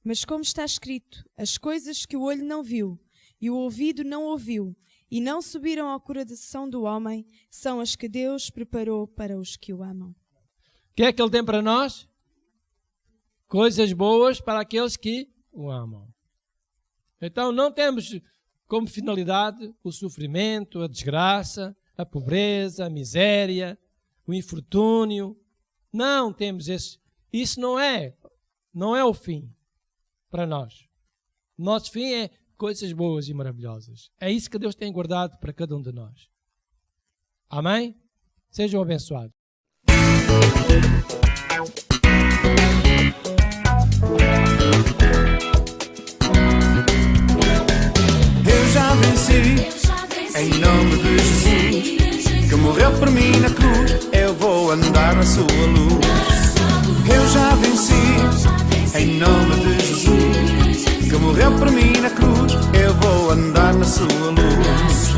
Mas como está escrito, as coisas que o olho não viu e o ouvido não ouviu e não subiram ao coração do homem, são as que Deus preparou para os que o amam. O que é que Ele tem para nós? Coisas boas para aqueles que o amam. Então não temos como finalidade o sofrimento, a desgraça, a pobreza, a miséria, o infortúnio. Não temos esse. Isso não é o fim para nós. O nosso fim é coisas boas e maravilhosas. É isso que Deus tem guardado para cada um de nós. Amém? Sejam abençoados. Eu já venci, em nome de Jesus, que morreu por mim na cruz. Eu vou andar na sua luz. Eu já venci, em nome de Jesus, que morreu por mim na cruz. Eu vou andar na sua luz.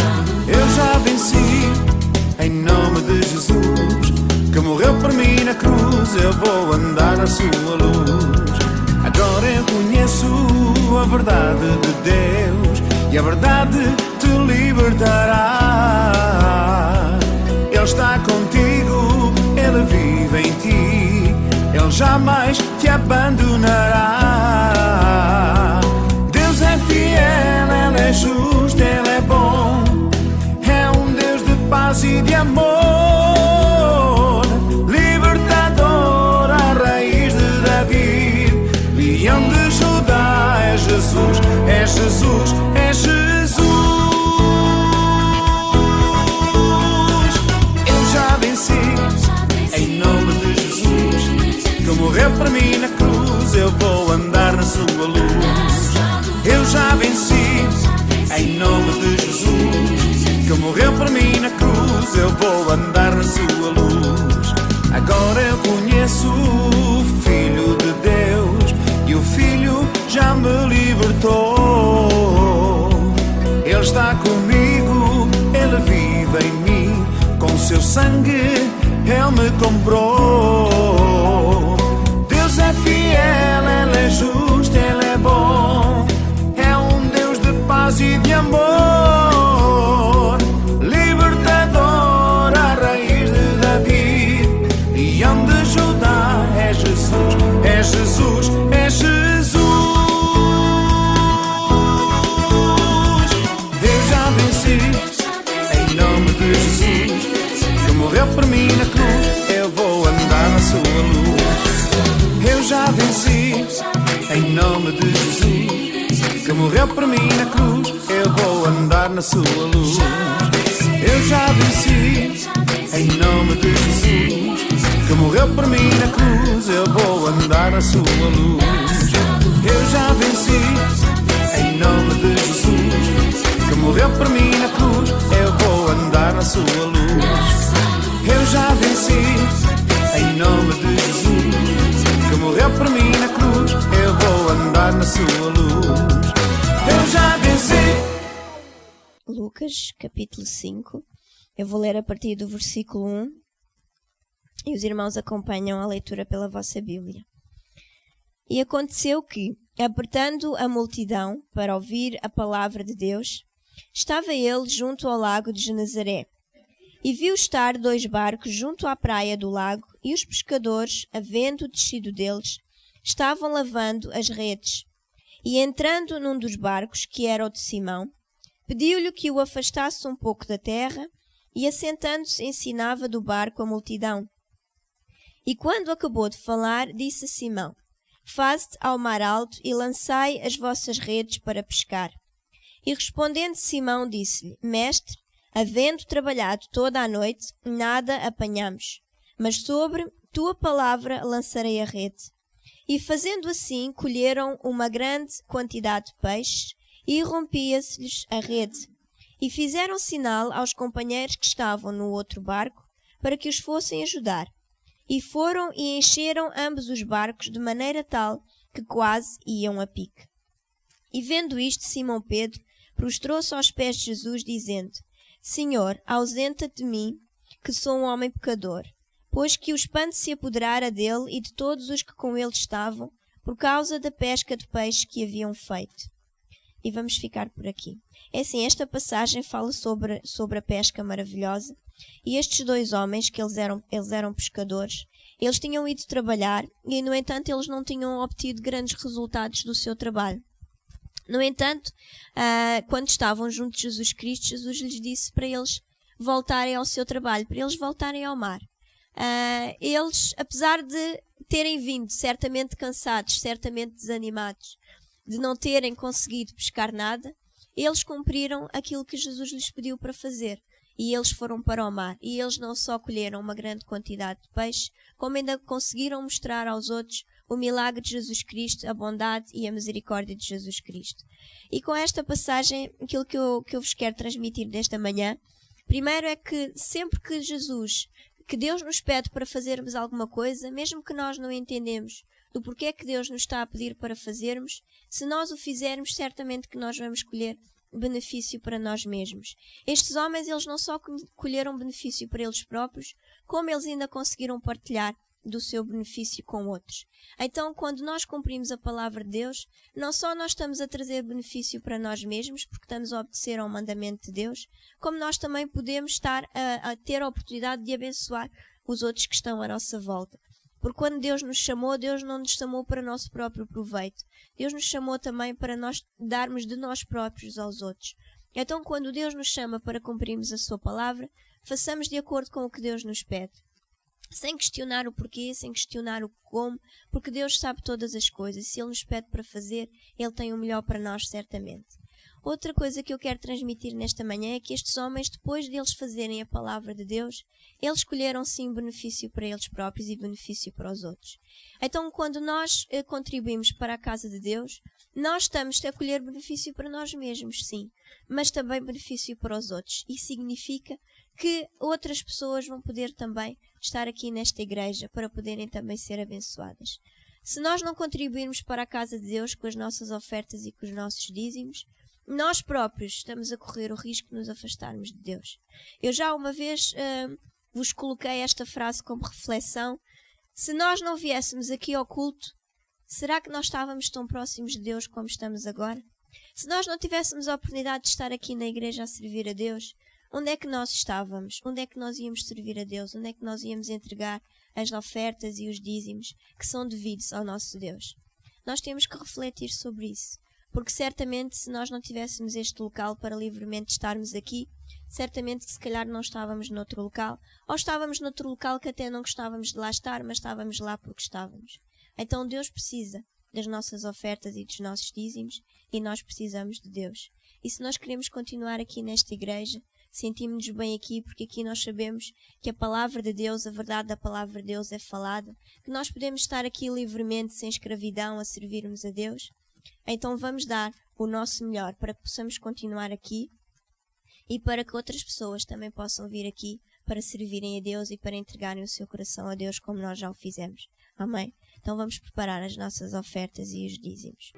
Eu já venci, em nome de Jesus, que morreu por mim na cruz. Eu vou andar na sua luz. Agora eu conheço a verdade de Deus e a verdade te libertará. Ele está contigo, Ele vive em ti, Ele jamais te abandonará. Deus é fiel, Ele é justo, Ele é bom, é um Deus de paz e de amor, libertador à raiz de Davi, leão de Judá. É Jesus, é Jesus, é Jesus. Eu já venci, em nome de Jesus, que morreu por mim na cruz. Eu vou andar na sua luz. Eu já venci, em nome de Jesus, que morreu por mim na cruz. Eu vou andar na sua luz. Agora eu conheço o Filho de Deus e o Filho já me libertou. Ele está comigo, Ele vive em mim, com seu sangue Ele me comprou. Deus é fiel, Ele é justo, Ele é bom, é um Deus de paz e de amor, libertador à raiz de Davi, leão de Judá. É Jesus, é Jesus, é Jesus. Eu já venci, em nome de Jesus, que morreu por mim na cruz. Eu vou andar na sua luz. Eu já venci, em nome de Jesus, que morreu por mim na cruz. Eu vou andar na sua luz. já venci, em nome de Jesus, que morreu por mim na cruz, eu vou andar na sua luz. Eu já venci, em nome de Jesus, que morreu por mim na cruz, eu vou andar na sua luz. Eu já venci, em nome de Jesus, que morreu por mim na cruz, eu vou andar na sua luz. Eu já venci. Lucas, capítulo 5. Eu vou ler a partir do versículo 1 e os irmãos acompanham a leitura pela vossa Bíblia. E aconteceu que, apertando a multidão para ouvir a palavra de Deus, estava ele junto ao lago de Genezaré. E viu estar 2 barcos junto à praia do lago, e os pescadores, havendo descido deles, estavam lavando as redes. E entrando num dos barcos, que era o de Simão, pediu-lhe que o afastasse um pouco da terra, e assentando-se ensinava do barco a multidão. E quando acabou de falar, disse a Simão: Faze-te ao mar alto e lançai as vossas redes para pescar. E respondendo Simão disse-lhe: Mestre, havendo trabalhado toda a noite, nada apanhamos, mas sobre tua palavra lançarei a rede. E fazendo assim, colheram uma grande quantidade de peixes, e rompia-se-lhes a rede. E fizeram sinal aos companheiros que estavam no outro barco, para que os fossem ajudar. E foram e encheram ambos os barcos, de maneira tal que quase iam a pique. E vendo isto, Simão Pedro prostrou-se aos pés de Jesus, dizendo: Senhor, ausenta-te de mim, que sou um homem pecador, pois que o espanto se apoderara dele e de todos os que com ele estavam, por causa da pesca de peixe que haviam feito. E vamos ficar por aqui. É assim, esta passagem fala sobre a pesca maravilhosa. E estes 2 homens, que eles eram pescadores, eles tinham ido trabalhar e, no entanto, eles não tinham obtido grandes resultados do seu trabalho. No entanto, quando estavam junto de Jesus Cristo, Jesus lhes disse para eles voltarem ao seu trabalho, para eles voltarem ao mar. Eles, apesar de terem vindo certamente cansados, certamente desanimados, de não terem conseguido pescar nada, eles cumpriram aquilo que Jesus lhes pediu para fazer. E eles foram para o mar. E eles não só colheram uma grande quantidade de peixe, como ainda conseguiram mostrar aos outros o milagre de Jesus Cristo, a bondade e a misericórdia de Jesus Cristo. E com esta passagem, aquilo que eu vos quero transmitir desta manhã, primeiro é que sempre que Deus nos pede para fazermos alguma coisa, mesmo que nós não entendemos do porquê que Deus nos está a pedir para fazermos, se nós o fizermos, certamente que nós vamos colher benefício para nós mesmos. Estes homens, eles não só colheram benefício para eles próprios, como eles ainda conseguiram partilhar do seu benefício com outros. Então, quando nós cumprimos a palavra de Deus, não só nós estamos a trazer benefício para nós mesmos, porque estamos a obedecer ao mandamento de Deus, como nós também podemos estar a ter a oportunidade de abençoar os outros que estão à nossa volta. Porque quando Deus nos chamou, Deus não nos chamou para nosso próprio proveito. Deus nos chamou também para nós darmos de nós próprios aos outros. Então, quando Deus nos chama para cumprirmos a sua palavra, façamos de acordo com o que Deus nos pede. Sem questionar o porquê, sem questionar o como, porque Deus sabe todas as coisas. Se Ele nos pede para fazer, Ele tem o melhor para nós, certamente. Outra coisa que eu quero transmitir nesta manhã é que estes homens, depois de eles fazerem a palavra de Deus, eles escolheram sim benefício para eles próprios e benefício para os outros. Então, quando nós contribuímos para a casa de Deus, nós estamos a colher benefício para nós mesmos, sim, mas também benefício para os outros. Isso significa que outras pessoas vão poder também estar aqui nesta igreja para poderem também ser abençoadas. Se nós não contribuirmos para a casa de Deus com as nossas ofertas e com os nossos dízimos, nós próprios estamos a correr o risco de nos afastarmos de Deus. Eu já uma vez vos coloquei esta frase como reflexão. Se nós não viéssemos aqui ao culto, será que nós estávamos tão próximos de Deus como estamos agora? Se nós não tivéssemos a oportunidade de estar aqui na igreja a servir a Deus, onde é que nós estávamos? Onde é que nós íamos servir a Deus? Onde é que nós íamos entregar as ofertas e os dízimos que são devidos ao nosso Deus? Nós temos que refletir sobre isso. Porque certamente se nós não tivéssemos este local para livremente estarmos aqui, certamente que se calhar não estávamos noutro local, ou estávamos noutro local que até não gostávamos de lá estar, mas estávamos lá porque estávamos. Então Deus precisa das nossas ofertas e dos nossos dízimos, e nós precisamos de Deus. E se nós queremos continuar aqui nesta igreja, sentimos-nos bem aqui, porque aqui nós sabemos que a palavra de Deus, a verdade da palavra de Deus é falada, que nós podemos estar aqui livremente, sem escravidão, a servirmos a Deus. Então vamos dar o nosso melhor para que possamos continuar aqui e para que outras pessoas também possam vir aqui para servirem a Deus e para entregarem o seu coração a Deus como nós já o fizemos. Amém? Então vamos preparar as nossas ofertas e os dízimos.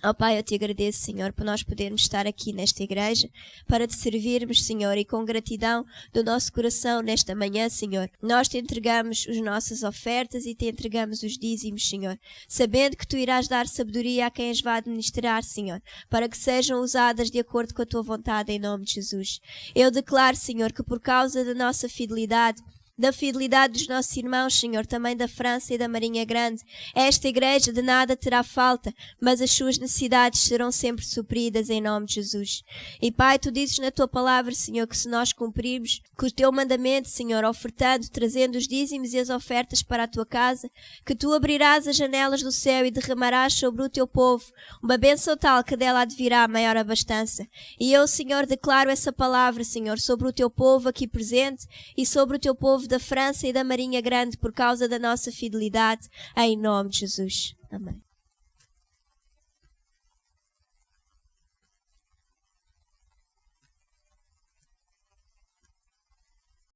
Ó Pai, eu te agradeço, Senhor, por nós podermos estar aqui nesta igreja, para te servirmos, Senhor, e com gratidão do nosso coração nesta manhã, Senhor. Nós te entregamos as nossas ofertas e te entregamos os dízimos, Senhor, sabendo que tu irás dar sabedoria a quem as vai administrar, Senhor, para que sejam usadas de acordo com a tua vontade, em nome de Jesus. Eu declaro, Senhor, que por causa da nossa fidelidade, da fidelidade dos nossos irmãos, Senhor, também da França e da Marinha Grande, esta igreja de nada terá falta, mas as suas necessidades serão sempre supridas em nome de Jesus. E Pai, tu dizes na tua palavra, Senhor, que se nós cumprirmos com o teu mandamento, Senhor, ofertando, trazendo os dízimos e as ofertas para a tua casa, que tu abrirás as janelas do céu e derramarás sobre o teu povo uma bênção tal que dela advirá a maior abastança. E eu, Senhor, declaro essa palavra, Senhor, sobre o teu povo aqui presente e sobre o teu povo da França e da Marinha Grande, por causa da nossa fidelidade, em nome de Jesus. Amém.